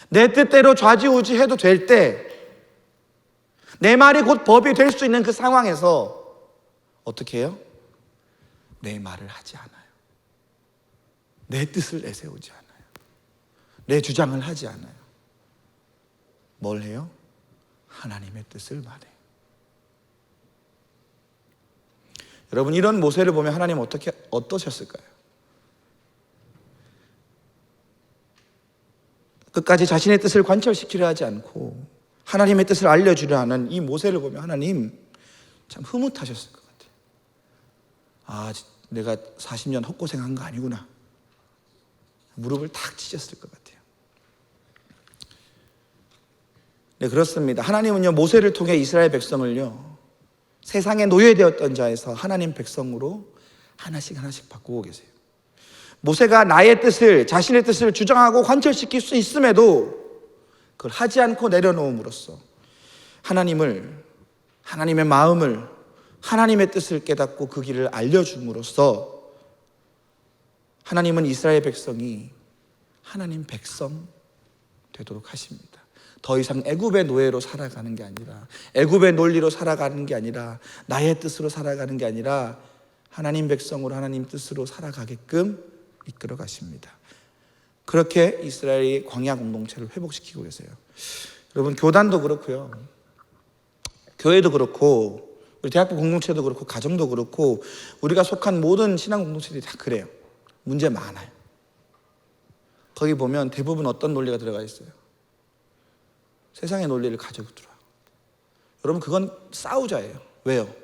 내 뜻대로 좌지우지해도 될 때, 내 말이 곧 법이 될 수 있는 그 상황에서 어떻게 해요? 내 말을 하지 않아요. 내 뜻을 내세우지 않아요. 내 주장을 하지 않아요. 뭘 해요? 하나님의 뜻을 말해요. 여러분, 이런 모세를 보면 하나님 어떠셨을까요? 끝까지 자신의 뜻을 관철시키려 하지 않고 하나님의 뜻을 알려주려 하는 이 모세를 보면 하나님 참 흐뭇하셨을 것 같아요. 아, 내가 40년 헛고생한 거 아니구나. 무릎을 탁 치셨을 것 같아요. 네, 그렇습니다. 하나님은요, 모세를 통해 이스라엘 백성을요, 세상에 노예되었던 자에서 하나님 백성으로 하나씩 하나씩 바꾸고 계세요. 모세가 나의 뜻을, 자신의 뜻을 주장하고 관철시킬 수 있음에도 그걸 하지 않고 내려놓음으로써 하나님을, 하나님의 마음을, 하나님의 뜻을 깨닫고 그 길을 알려줌으로써 하나님은 이스라엘 백성이 하나님 백성 되도록 하십니다. 더 이상 애굽의 노예로 살아가는 게 아니라, 애굽의 논리로 살아가는 게 아니라, 나의 뜻으로 살아가는 게 아니라 하나님 백성으로 하나님 뜻으로 살아가게끔 이끌어 가십니다. 그렇게 이스라엘이 광야 공동체를 회복시키고 계세요. 여러분, 교단도 그렇고요, 교회도 그렇고, 우리 대학부 공동체도 그렇고, 가정도 그렇고, 우리가 속한 모든 신앙 공동체들이 다 그래요. 문제 많아요. 거기 보면 대부분 어떤 논리가 들어가 있어요? 세상의 논리를 가지고 들어와요. 여러분, 그건 싸우자예요. 왜요?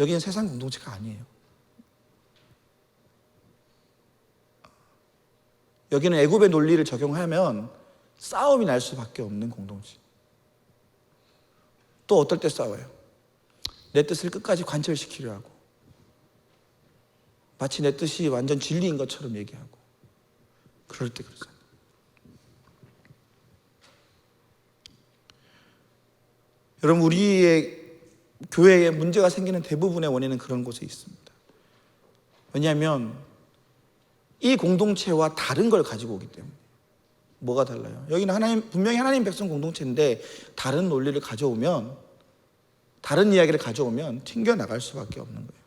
여기는 세상 공동체가 아니에요. 여기는 애굽의 논리를 적용하면 싸움이 날 수밖에 없는 공동체. 또 어떨 때 싸워요? 내 뜻을 끝까지 관철시키려 하고, 마치 내 뜻이 완전 진리인 것처럼 얘기하고, 그럴 때 그러잖아요. 여러분, 우리의 교회에 문제가 생기는 대부분의 원인은 그런 곳에 있습니다. 왜냐하면 이 공동체와 다른 걸 가지고 오기 때문에. 뭐가 달라요? 여기는 분명히 하나님 백성 공동체인데 다른 논리를 가져오면, 다른 이야기를 가져오면 튕겨나갈 수밖에 없는 거예요.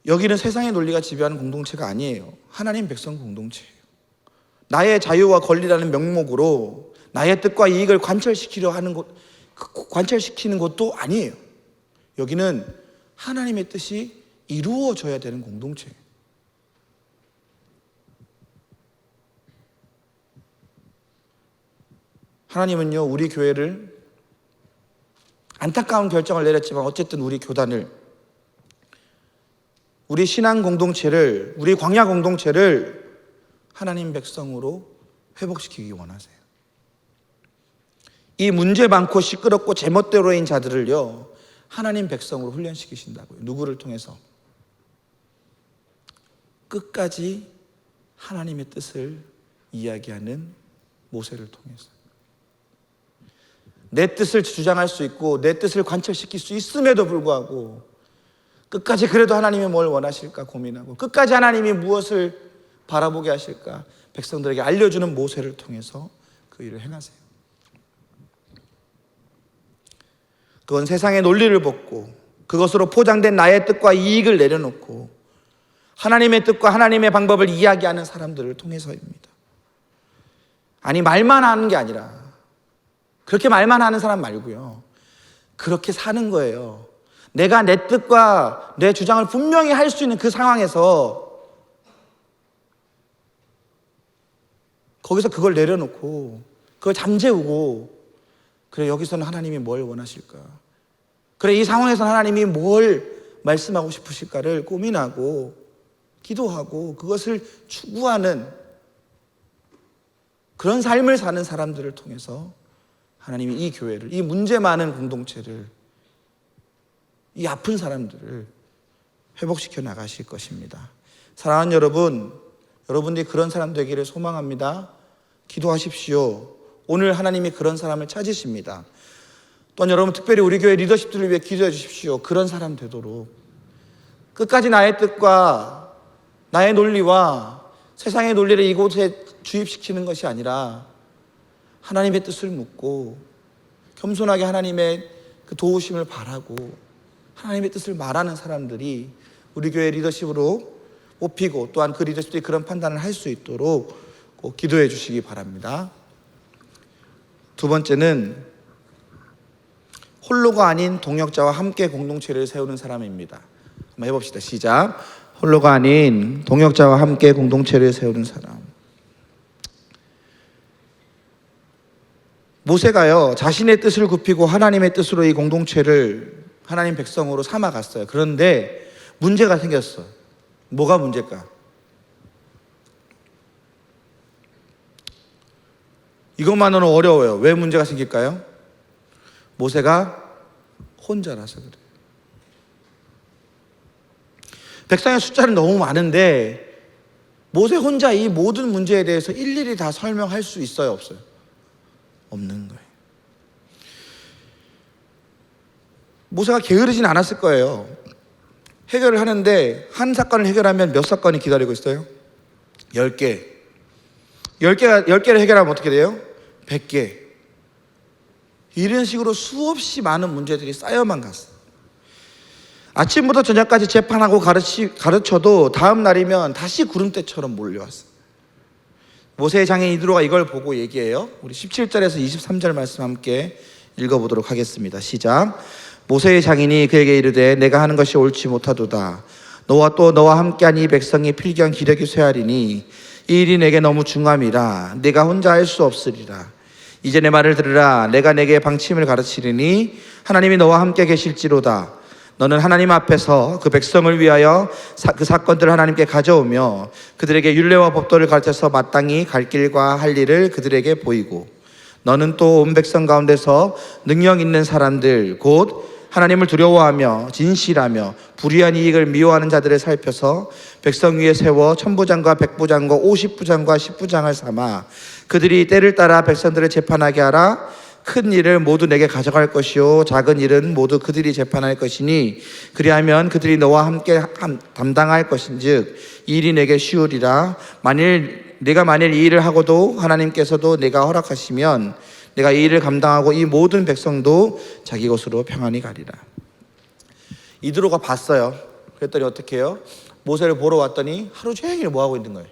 여기는 세상의 논리가 지배하는 공동체가 아니에요. 하나님 백성 공동체예요. 나의 자유와 권리라는 명목으로 나의 뜻과 이익을 관철시키는 것도 아니에요. 여기는 하나님의 뜻이 이루어져야 되는 공동체예요. 하나님은요, 우리 교회를, 안타까운 결정을 내렸지만 어쨌든 우리 교단을, 우리 신앙 공동체를, 우리 광야 공동체를 하나님 백성으로 회복시키기 원하세요. 이 문제 많고 시끄럽고 제멋대로인 자들을요, 하나님 백성으로 훈련시키신다고요. 누구를 통해서? 끝까지 하나님의 뜻을 이야기하는 모세를 통해서. 내 뜻을 주장할 수 있고 내 뜻을 관철시킬 수 있음에도 불구하고 끝까지 그래도 하나님이 뭘 원하실까 고민하고, 끝까지 하나님이 무엇을 바라보게 하실까 백성들에게 알려주는 모세를 통해서 그 일을 행하세요. 그건 세상의 논리를 벗고 그것으로 포장된 나의 뜻과 이익을 내려놓고 하나님의 뜻과 하나님의 방법을 이야기하는 사람들을 통해서입니다. 아니, 말만 하는 게 아니라 그렇게 말만 하는 사람 말고요, 그렇게 사는 거예요. 내가 내 뜻과 내 주장을 분명히 할 수 있는 그 상황에서 거기서 그걸 내려놓고 그걸 잠재우고, 그래, 여기서는 하나님이 뭘 원하실까? 그래, 이 상황에서는 하나님이 뭘 말씀하고 싶으실까를 고민하고 기도하고 그것을 추구하는 그런 삶을 사는 사람들을 통해서 하나님이 이 교회를, 이 문제 많은 공동체를, 이 아픈 사람들을 회복시켜 나가실 것입니다. 사랑하는 여러분, 여러분들이 그런 사람 되기를 소망합니다. 기도하십시오. 오늘 하나님이 그런 사람을 찾으십니다. 또한 여러분, 특별히 우리 교회 리더십들을 위해 기도해 주십시오. 그런 사람 되도록 끝까지 나의 뜻과 나의 논리와 세상의 논리를 이곳에 주입시키는 것이 아니라 하나님의 뜻을 묻고 겸손하게 하나님의 그 도우심을 바라고 하나님의 뜻을 말하는 사람들이 우리 교회 리더십으로 뽑히고, 또한 그 리더십들이 그런 판단을 할 수 있도록 꼭 기도해 주시기 바랍니다. 두 번째는 홀로가 아닌 동역자와 함께 공동체를 세우는 사람입니다. 한번 해봅시다. 시작. 홀로가 아닌 동역자와 함께 공동체를 세우는 사람. 모세가요, 자신의 뜻을 굽히고 하나님의 뜻으로 이 공동체를 하나님 백성으로 삼아갔어요. 그런데 문제가 생겼어요. 뭐가 문제일까? 이것만으로는 어려워요. 왜 문제가 생길까요? 모세가 혼자라서 그래요. 백성의 숫자는 너무 많은데 모세 혼자 이 모든 문제에 대해서 일일이 다 설명할 수 있어요, 없어요? 없는 거예요. 모세가 게으르진 않았을 거예요. 해결을 하는데 한 사건을 해결하면 몇 사건이 기다리고 있어요? 10개. 10개를 해결하면 어떻게 돼요? 100개. 이런 식으로 수없이 많은 문제들이 쌓여만 갔어요. 아침부터 저녁까지 재판하고 가르쳐도 다음 날이면 다시 구름대처럼 몰려왔어요. 모세의 장인 이드로가 이걸 보고 얘기해요. 우리 17절에서 23절 말씀 함께 읽어보도록 하겠습니다. 시작. 모세의 장인이 그에게 이르되 내가 하는 것이 옳지 못하도다. 너와 또 너와 함께한 이 백성이 필경 기력이 쇠하리니 이 일이 내게 너무 중함이라. 네가 혼자 할 수 없으리라. 이제 내 말을 들으라. 내가 내게 방침을 가르치리니 하나님이 너와 함께 계실지로다. 너는 하나님 앞에서 그 백성을 위하여 그 사건들을 하나님께 가져오며 그들에게 율례와 법도를 가르쳐서 마땅히 갈 길과 할 일을 그들에게 보이고, 너는 또 온 백성 가운데서 능력 있는 사람들 곧 하나님을 두려워하며 진실하며 불의한 이익을 미워하는 자들을 살펴서 백성 위에 세워 천부장과 백부장과 50부장과 10부장을 삼아 그들이 때를 따라 백성들을 재판하게 하라. 큰 일을 모두 내게 가져갈 것이요 작은 일은 모두 그들이 재판할 것이니 그리하면 그들이 너와 함께 담당할 것인즉 이 일이 내게 쉬우리라. 내가 만일 이 일을 하고도 하나님께서도 내가 허락하시면 내가 이 일을 감당하고 이 모든 백성도 자기 곳으로 평안히 가리라. 이드로가 봤어요. 그랬더니 어떻게 해요? 모세를 보러 왔더니 하루 종일 뭐 하고 있는 거예요?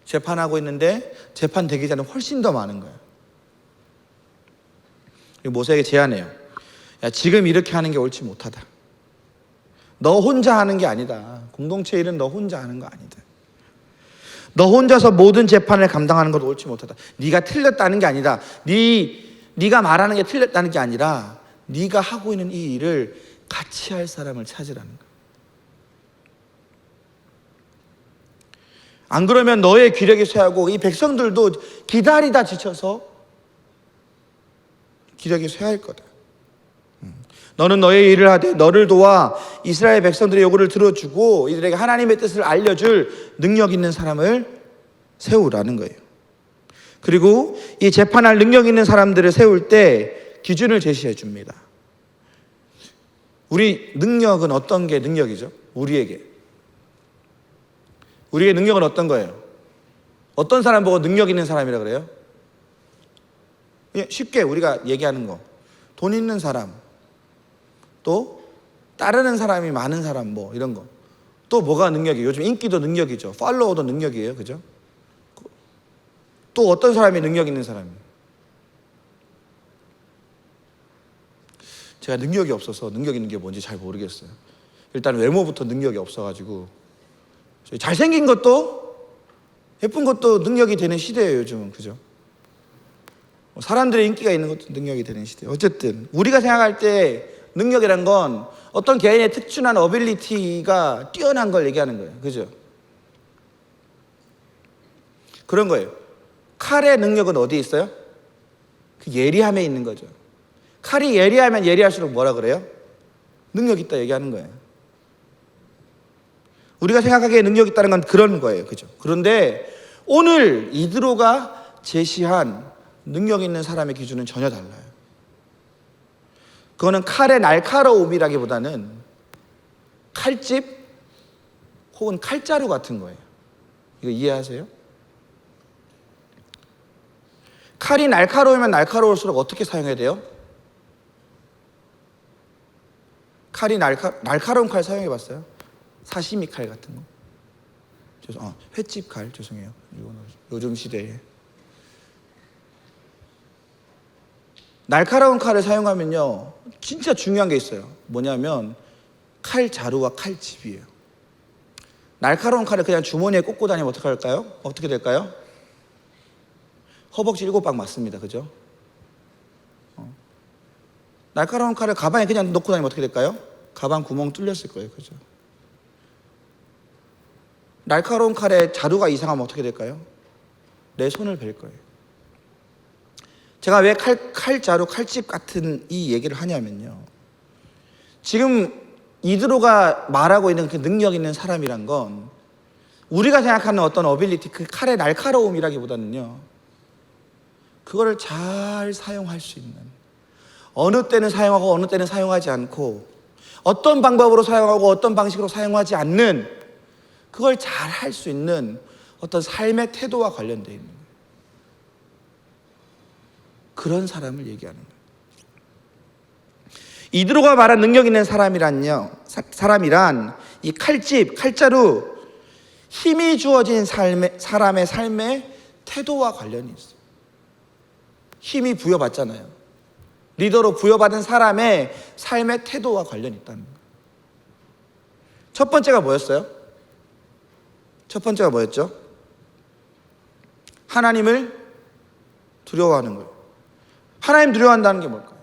재판하고 있는데 재판되기 전에 훨씬 더 많은 거예요. 모세에게 제안해요. 야, 지금 이렇게 하는 게 옳지 못하다. 너 혼자 하는 게 아니다. 공동체 일은 너 혼자 하는 거 아니다. 너 혼자서 모든 재판을 감당하는 것도 옳지 못하다. 네가 틀렸다는 게 아니다. 네가 말하는 게 틀렸다는 게 아니라 네가 하고 있는 이 일을 같이 할 사람을 찾으라는 거야. 안 그러면 너의 기력이 쇠하고 이 백성들도 기다리다 지쳐서 기력이 쇠할 거다. 너는 너의 일을 하되 너를 도와 이스라엘 백성들의 요구를 들어주고 이들에게 하나님의 뜻을 알려줄 능력 있는 사람을 세우라는 거예요. 그리고 이 재판할 능력 있는 사람들을 세울 때 기준을 제시해 줍니다. 우리 능력은 어떤 게 능력이죠? 우리에게 능력은 어떤 거예요? 어떤 사람 보고 능력 있는 사람이라 그래요? 쉽게 우리가 얘기하는 거, 돈 있는 사람, 또 따르는 사람이 많은 사람 뭐 이런 거. 또 뭐가 능력이에요? 요즘 인기도 능력이죠. 팔로워도 능력이에요. 그죠? 또 어떤 사람이 능력 있는 사람이에요? 제가 능력이 없어서 능력 있는 게 뭔지 잘 모르겠어요. 일단 외모부터 능력이 없어가지고 잘생긴 것도 예쁜 것도 능력이 되는 시대예요. 요즘은. 그죠? 사람들의 인기가 있는 것도 능력이 되는 시대. 어쨌든 우리가 생각할 때 능력이란 건 어떤 개인의 특출난 어빌리티가 뛰어난 걸 얘기하는 거예요. 그죠? 그런 거예요. 칼의 능력은 어디에 있어요? 그 예리함에 있는 거죠. 칼이 예리하면 예리할수록 뭐라 그래요? 능력 있다 얘기하는 거예요. 우리가 생각하기에 능력 있다는 건 그런 거예요. 그죠? 그런데 오늘 이드로가 제시한 능력 있는 사람의 기준은 전혀 달라요. 그거는 칼의 날카로움이라기보다는 칼집 혹은 칼자루 같은 거예요. 이거 이해하세요? 칼이 날카로우면 날카로울수록 어떻게 사용해야 돼요? 칼이 날카로운 칼 사용해 봤어요? 사시미 칼 같은 거. 횟집 칼, 죄송해요. 이거는 요즘 시대에. 날카로운 칼을 사용하면요, 진짜 중요한 게 있어요. 뭐냐면 칼 자루와 칼집이에요. 날카로운 칼을 그냥 주머니에 꽂고 다니면 어떻게 할까요? 어떻게 될까요? 허벅지 7방 맞습니다. 그죠? 날카로운 칼을 가방에 그냥 놓고 다니면 어떻게 될까요? 가방 구멍 뚫렸을 거예요. 그죠? 날카로운 칼에 자루가 이상하면 어떻게 될까요? 내 손을 벨 거예요. 제가 왜 칼자루, 칼집 같은 이 얘기를 하냐면요, 지금 이드로가 말하고 있는 그 능력 있는 사람이란 건 우리가 생각하는 어떤 어빌리티, 그 칼의 날카로움이라기보다는요, 그거를 잘 사용할 수 있는, 어느 때는 사용하고 어느 때는 사용하지 않고, 어떤 방법으로 사용하고 어떤 방식으로 사용하지 않는, 그걸 잘 할 수 있는 어떤 삶의 태도와 관련되어 있는 거예요. 그런 사람을 얘기하는 거예요. 이드로가 말한 능력 있는 사람이란 이 칼집, 칼자루, 힘이 주어진 사람의 삶의 태도와 관련이 있어요. 힘이 부여받잖아요. 리더로 부여받은 사람의 삶의 태도와 관련이 있다는 거예요. 첫 번째가 뭐였어요? 첫 번째가 뭐였죠? 하나님을 두려워하는 거예요. 하나님 두려워한다는 게 뭘까요?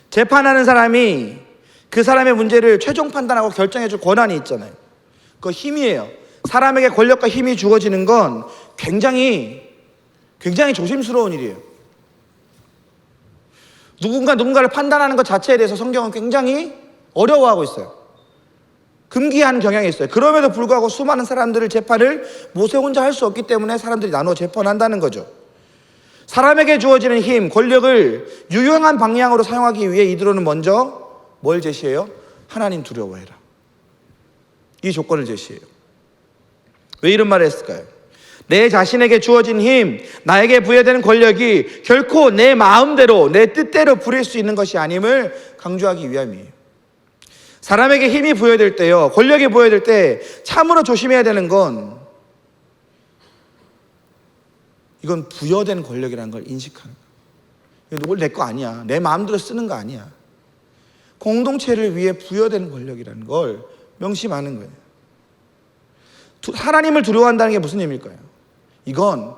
재판하는 사람이 그 사람의 문제를 최종 판단하고 결정해줄 권한이 있잖아요. 그거 힘이에요. 사람에게 권력과 힘이 주어지는 건 굉장히 조심스러운 일이에요. 누군가를 판단하는 것 자체에 대해서 성경은 굉장히 어려워하고 있어요. 금기한 경향이 있어요. 그럼에도 불구하고 수많은 사람들을 재판을 모세 혼자 할 수 없기 때문에 사람들이 나누어 재판한다는 거죠. 사람에게 주어지는 힘, 권력을 유용한 방향으로 사용하기 위해 이드로는 먼저 뭘 제시해요? 하나님 두려워해라. 이 조건을 제시해요. 왜 이런 말을 했을까요? 내 자신에게 주어진 힘, 나에게 부여되는 권력이 결코 내 마음대로, 내 뜻대로 부릴 수 있는 것이 아님을 강조하기 위함이에요. 사람에게 힘이 부여될 때요, 권력이 부여될 때 참으로 조심해야 되는 건, 이건 부여된 권력이라는 걸 인식하는 거예요. 이건 내 거 아니야. 내 마음대로 쓰는 거 아니야. 공동체를 위해 부여된 권력이라는 걸 명심하는 거예요. 하나님을 두려워한다는 게 무슨 의미일까요? 이건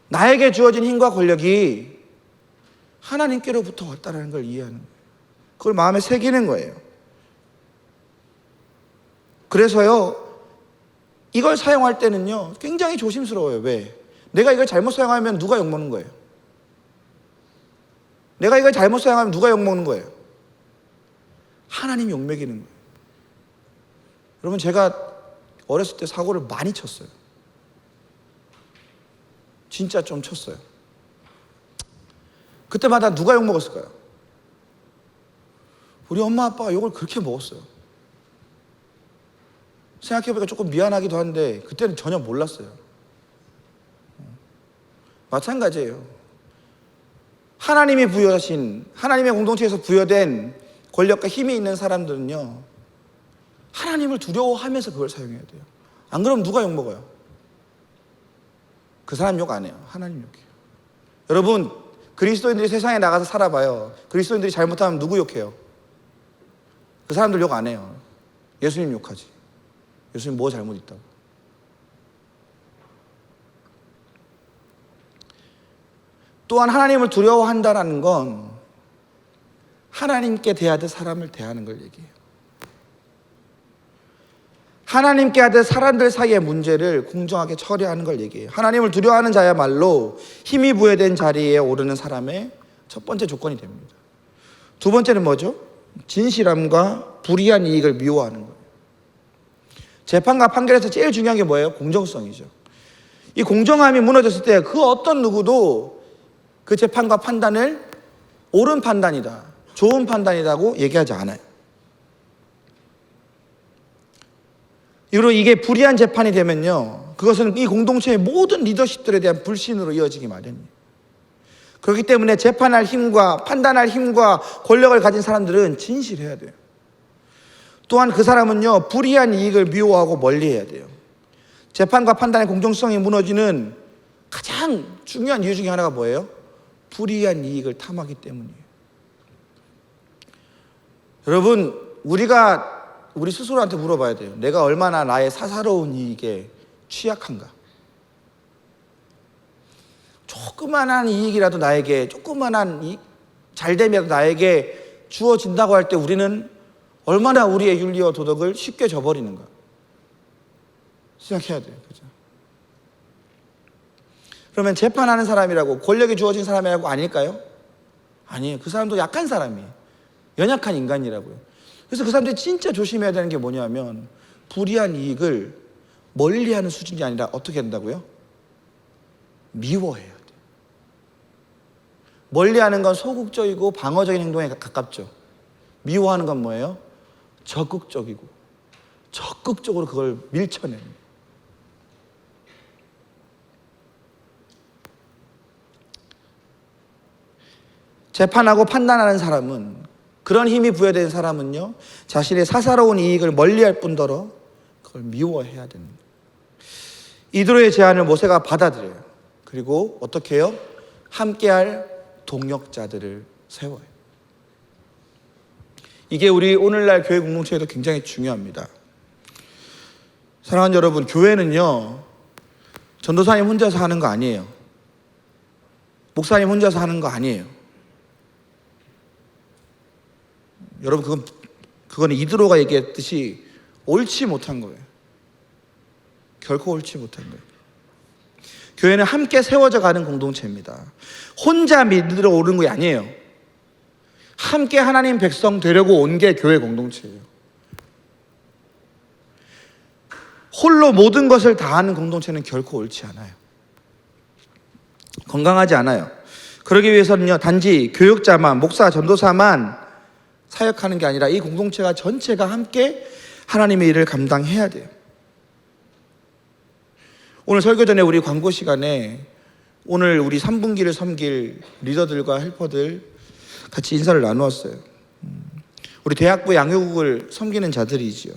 나에게 주어진 힘과 권력이 하나님께로부터 왔다는 걸 이해하는 거예요. 그걸 마음에 새기는 거예요. 그래서요, 이걸 사용할 때는요, 굉장히 조심스러워요. 왜? 내가 이걸 잘못 사용하면 누가 욕먹는 거예요? 내가 이걸 잘못 사용하면 누가 욕먹는 거예요? 하나님이 욕먹이는 거예요. 여러분, 제가 어렸을 때 사고를 많이 쳤어요. 진짜 좀 쳤어요. 그때마다 누가 욕먹었을까요? 우리 엄마 아빠가 욕을 그렇게 먹었어요. 생각해보니까 조금 미안하기도 한데 그때는 전혀 몰랐어요. 마찬가지예요. 하나님이 부여하신, 하나님의 공동체에서 부여된 권력과 힘이 있는 사람들은요, 하나님을 두려워하면서 그걸 사용해야 돼요. 안 그러면 누가 욕먹어요? 그 사람 욕 안 해요. 하나님 욕해요. 여러분, 그리스도인들이 세상에 나가서 살아봐요. 그리스도인들이 잘못하면 누구 욕해요? 그 사람들 욕 안 해요. 예수님 욕하지. 예수님 뭐 잘못 있다고. 또한 하나님을 두려워한다는 건 하나님께 대하듯 사람을 대하는 걸 얘기해요. 하나님께 하듯 사람들 사이의 문제를 공정하게 처리하는 걸 얘기해요. 하나님을 두려워하는 자야말로 힘이 부여된 자리에 오르는 사람의 첫 번째 조건이 됩니다. 두 번째는 뭐죠? 진실함과 불이한 이익을 미워하는 거예요. 재판과 판결에서 제일 중요한 게 뭐예요? 공정성이죠. 이 공정함이 무너졌을 때 그 어떤 누구도 그 재판과 판단을 옳은 판단이다, 좋은 판단이라고 얘기하지 않아요. 이후로 이게 불이한 재판이 되면요, 그것은 이 공동체의 모든 리더십들에 대한 불신으로 이어지기 마련이에요. 그렇기 때문에 재판할 힘과 판단할 힘과 권력을 가진 사람들은 진실해야 돼요. 또한 그 사람은요, 불이한 이익을 미워하고 멀리해야 돼요. 재판과 판단의 공정성이 무너지는 가장 중요한 이유 중에 하나가 뭐예요? 불이한 이익을 탐하기 때문이에요. 여러분, 우리 스스로한테 물어봐야 돼요. 내가 얼마나 나의 사사로운 이익에 취약한가? 조그만한 이익이라도 나에게, 조그만한 잘됨이라도 나에게 주어진다고 할 때 우리는 얼마나 우리의 윤리와 도덕을 쉽게 저버리는가 생각해야 돼요. 그죠? 그러면 재판하는 사람이라고, 권력이 주어진 사람이라고 아닐까요? 아니에요. 그 사람도 약한 사람이에요. 연약한 인간이라고요. 그래서 그 사람들이 진짜 조심해야 되는 게 뭐냐면, 불이한 이익을 멀리하는 수준이 아니라 어떻게 된다고요? 미워해야 돼요. 멀리하는 건 소극적이고 방어적인 행동에 가깝죠. 미워하는 건 뭐예요? 적극적이고 적극적으로 그걸 밀쳐냅니다. 재판하고 판단하는 사람은, 그런 힘이 부여된 사람은요, 자신의 사사로운 이익을 멀리할 뿐더러 그걸 미워해야 됩니다. 이드로의 제안을 모세가 받아들여요. 그리고 어떻게 해요? 함께할 동역자들을 세워요. 이게 우리 오늘날 교회 공동체에도 굉장히 중요합니다. 사랑하는 여러분, 교회는요, 전도사님 혼자서 하는 거 아니에요. 목사님 혼자서 하는 거 아니에요. 여러분, 그건 이드로가 얘기했듯이 옳지 못한 거예요. 결코 옳지 못한 거예요. 교회는 함께 세워져 가는 공동체입니다. 혼자 믿으러 오는 게 아니에요. 함께 하나님 백성 되려고 온 게 교회 공동체예요. 홀로 모든 것을 다 하는 공동체는 결코 옳지 않아요. 건강하지 않아요. 그러기 위해서는요, 단지 교육자만, 목사, 전도사만 사역하는 게 아니라 이 공동체가 전체가 함께 하나님의 일을 감당해야 돼요. 오늘 설교 전에 우리 광고 시간에 오늘 우리 3분기를 섬길 리더들과 헬퍼들 같이 인사를 나누었어요. 우리 대학부 양육을 섬기는 자들이지요.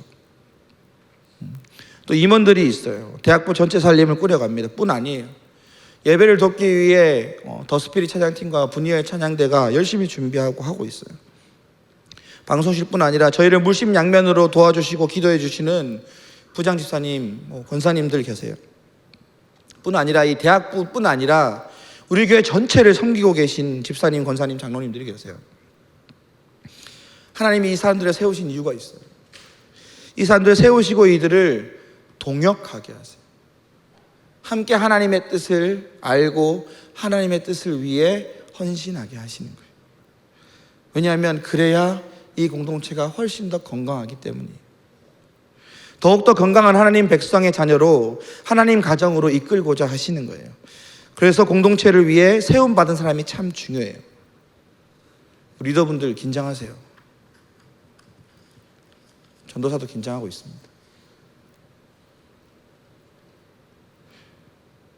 또 임원들이 있어요. 대학부 전체 살림을 꾸려갑니다. 뿐 아니에요. 예배를 돕기 위해 더 스피릿 찬양팀과 분이엘 찬양대가 열심히 준비하고 하고 있어요. 방송실뿐 아니라 저희를 물심양면으로 도와주시고 기도해 주시는 부장 집사님, 권사님들 계세요. 뿐 아니라 이 대학부뿐 아니라 우리 교회 전체를 섬기고 계신 집사님, 권사님, 장로님들이 계세요. 하나님이 이 사람들을 세우신 이유가 있어요. 이 사람들을 세우시고 이들을 동역하게 하세요. 함께 하나님의 뜻을 알고 하나님의 뜻을 위해 헌신하게 하시는 거예요. 왜냐하면 그래야 이 공동체가 훨씬 더 건강하기 때문이에요. 더욱더 건강한 하나님 백성의 자녀로 하나님 가정으로 이끌고자 하시는 거예요. 그래서 공동체를 위해 세움받은 사람이 참 중요해요. 리더분들 긴장하세요. 전도사도 긴장하고 있습니다.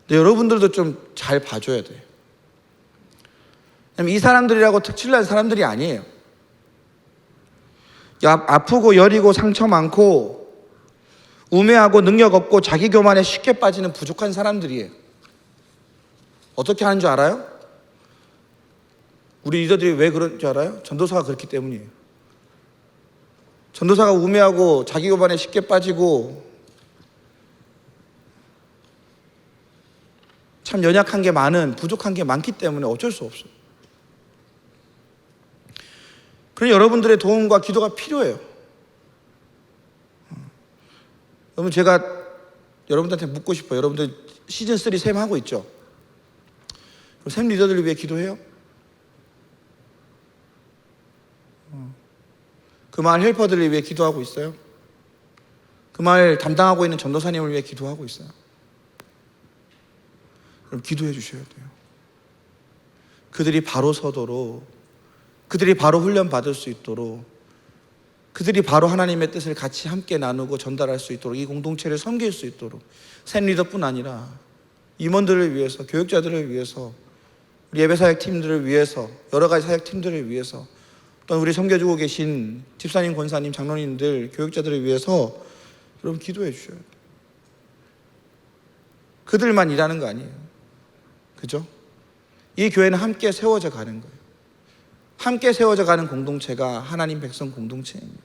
근데 여러분들도 좀 잘 봐줘야 돼요. 왜냐면 이 사람들이라고 특출난 사람들이 아니에요. 아프고 여리고 상처 많고 우매하고 능력 없고 자기 교만에 쉽게 빠지는 부족한 사람들이에요. 어떻게 하는 줄 알아요? 우리 리더들이 왜 그런 줄 알아요? 전도사가 그렇기 때문이에요. 전도사가 우매하고 자기 교만에 쉽게 빠지고 참 연약한 게 많은, 부족한 게 많기 때문에 어쩔 수 없어요. 그러니 여러분들의 도움과 기도가 필요해요. 여러분, 제가 여러분들한테 묻고 싶어요. 여러분들 시즌3 샘 하고 있죠? 샘 리더들을 위해 기도해요? 그 마을 헬퍼들을 위해 기도하고 있어요? 그 마을 담당하고 있는 전도사님을 위해 기도하고 있어요? 그럼 기도해 주셔야 돼요. 그들이 바로 서도록, 그들이 바로 훈련 받을 수 있도록, 그들이 바로 하나님의 뜻을 같이 함께 나누고 전달할 수 있도록, 이 공동체를 섬길 수 있도록, 샘 리더뿐 아니라 임원들을 위해서, 교육자들을 위해서, 우리 예배 사역 팀들을 위해서, 여러 가지 사역 팀들을 위해서, 또 우리 섬겨주고 계신 집사님, 권사님, 장로님들, 교육자들을 위해서 여러분 기도해 주셔야 돼요. 그들만 일하는 거 아니에요. 그죠? 이 교회는 함께 세워져 가는 거예요. 함께 세워져 가는 공동체가 하나님 백성 공동체입니다.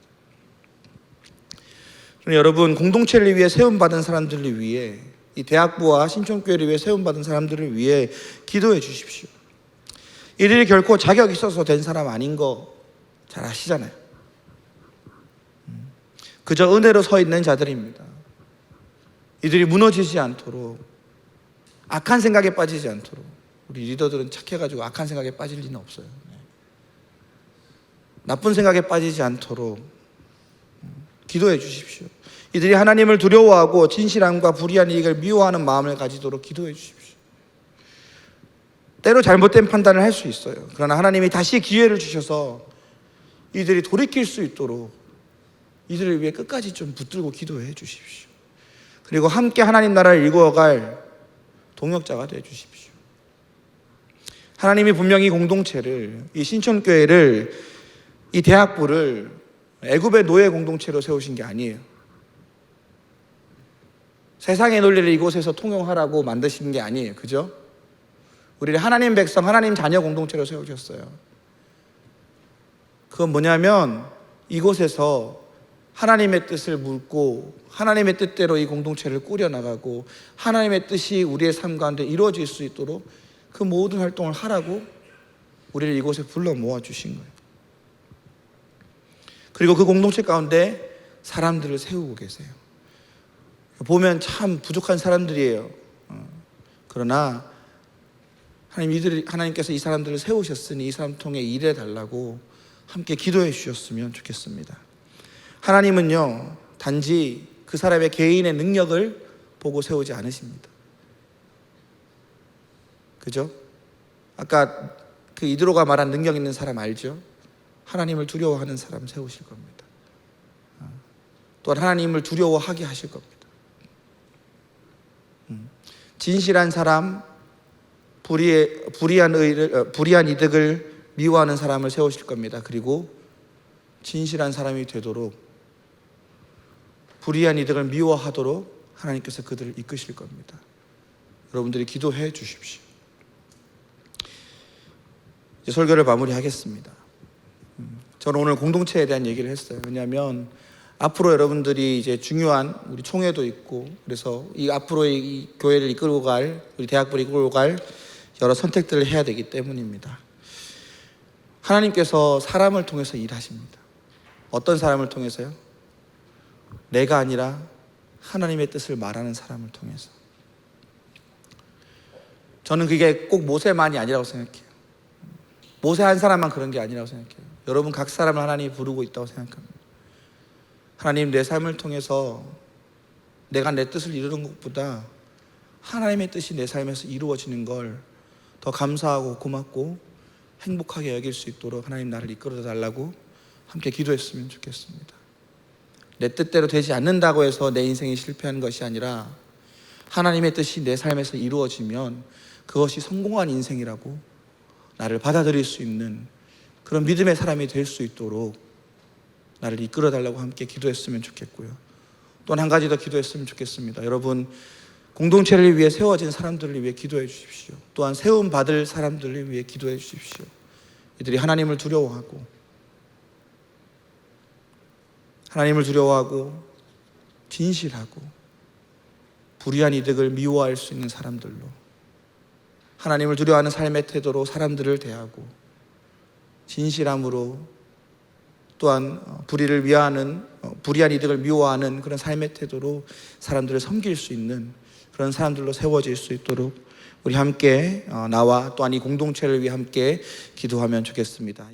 여러분, 공동체를 위해 세움받은 사람들을 위해, 이 대학부와 신촌교회를 위해 세움받은 사람들을 위해 기도해 주십시오. 이들이 결코 자격 있어서 된 사람 아닌 거 잘 아시잖아요. 그저 은혜로 서 있는 자들입니다. 이들이 무너지지 않도록, 악한 생각에 빠지지 않도록, 우리 리더들은 착해가지고 악한 생각에 빠질 리는 없어요. 나쁜 생각에 빠지지 않도록 기도해 주십시오. 이들이 하나님을 두려워하고 진실함과 불의한 이익을 미워하는 마음을 가지도록 기도해 주십시오. 때로 잘못된 판단을 할 수 있어요. 그러나 하나님이 다시 기회를 주셔서 이들이 돌이킬 수 있도록 이들을 위해 끝까지 좀 붙들고 기도해 주십시오. 그리고 함께 하나님 나라를 이루어갈 동역자가 되어 주십시오. 하나님이 분명히 공동체를, 이 신촌교회를, 이 대학부를 애굽의 노예 공동체로 세우신 게 아니에요. 세상의 논리를 이곳에서 통용하라고 만드신 게 아니에요. 그죠? 우리를 하나님 백성, 하나님 자녀 공동체로 세우셨어요. 그건 뭐냐면 이곳에서 하나님의 뜻을 묻고 하나님의 뜻대로 이 공동체를 꾸려나가고 하나님의 뜻이 우리의 삶 가운데 이루어질 수 있도록 그 모든 활동을 하라고 우리를 이곳에 불러 모아주신 거예요. 그리고 그 공동체 가운데 사람들을 세우고 계세요. 보면 참 부족한 사람들이에요. 그러나 하나님께서 이 사람들을 세우셨으니 이 사람 통해 일해달라고 함께 기도해 주셨으면 좋겠습니다. 하나님은요, 단지 그 사람의 개인의 능력을 보고 세우지 않으십니다. 그죠? 아까 그 이드로가 말한 능력 있는 사람 알죠? 하나님을 두려워하는 사람 세우실 겁니다. 또한 하나님을 두려워하게 하실 겁니다. 진실한 사람, 불의한 이득을 미워하는 사람을 세우실 겁니다. 그리고 진실한 사람이 되도록, 불의한 이득을 미워하도록 하나님께서 그들을 이끄실 겁니다. 여러분들이 기도해 주십시오. 이제 설교를 마무리하겠습니다. 저는 오늘 공동체에 대한 얘기를 했어요. 왜냐하면 앞으로 여러분들이 이제 중요한 우리 총회도 있고, 그래서 이 앞으로 이 교회를 이끌고 갈, 우리 대학부를 이끌고 갈 여러 선택들을 해야 되기 때문입니다. 하나님께서 사람을 통해서 일하십니다. 어떤 사람을 통해서요? 내가 아니라 하나님의 뜻을 말하는 사람을 통해서. 저는 그게 꼭 모세만이 아니라고 생각해요. 모세 한 사람만 그런 게 아니라고 생각해요. 여러분 각 사람을 하나님이 부르고 있다고 생각합니다. 하나님, 내 삶을 통해서 내가 내 뜻을 이루는 것보다 하나님의 뜻이 내 삶에서 이루어지는 걸 더 감사하고 고맙고 행복하게 여길 수 있도록 하나님 나를 이끌어 달라고 함께 기도했으면 좋겠습니다. 내 뜻대로 되지 않는다고 해서 내 인생이 실패하는 것이 아니라 하나님의 뜻이 내 삶에서 이루어지면 그것이 성공한 인생이라고 나를 받아들일 수 있는 그런 믿음의 사람이 될 수 있도록 나를 이끌어달라고 함께 기도했으면 좋겠고요. 또 한 가지 더 기도했으면 좋겠습니다. 여러분, 공동체를 위해 세워진 사람들을 위해 기도해 주십시오. 또한 세움받을 사람들을 위해 기도해 주십시오. 이들이 하나님을 두려워하고 진실하고 불의한 이득을 미워할 수 있는 사람들로, 하나님을 두려워하는 삶의 태도로 사람들을 대하고 진실함으로, 또한 불의한 이득을 미워하는 그런 삶의 태도로 사람들을 섬길 수 있는 그런 사람들로 세워질 수 있도록 우리 함께 나와 또한 이 공동체를 위해 함께 기도하면 좋겠습니다.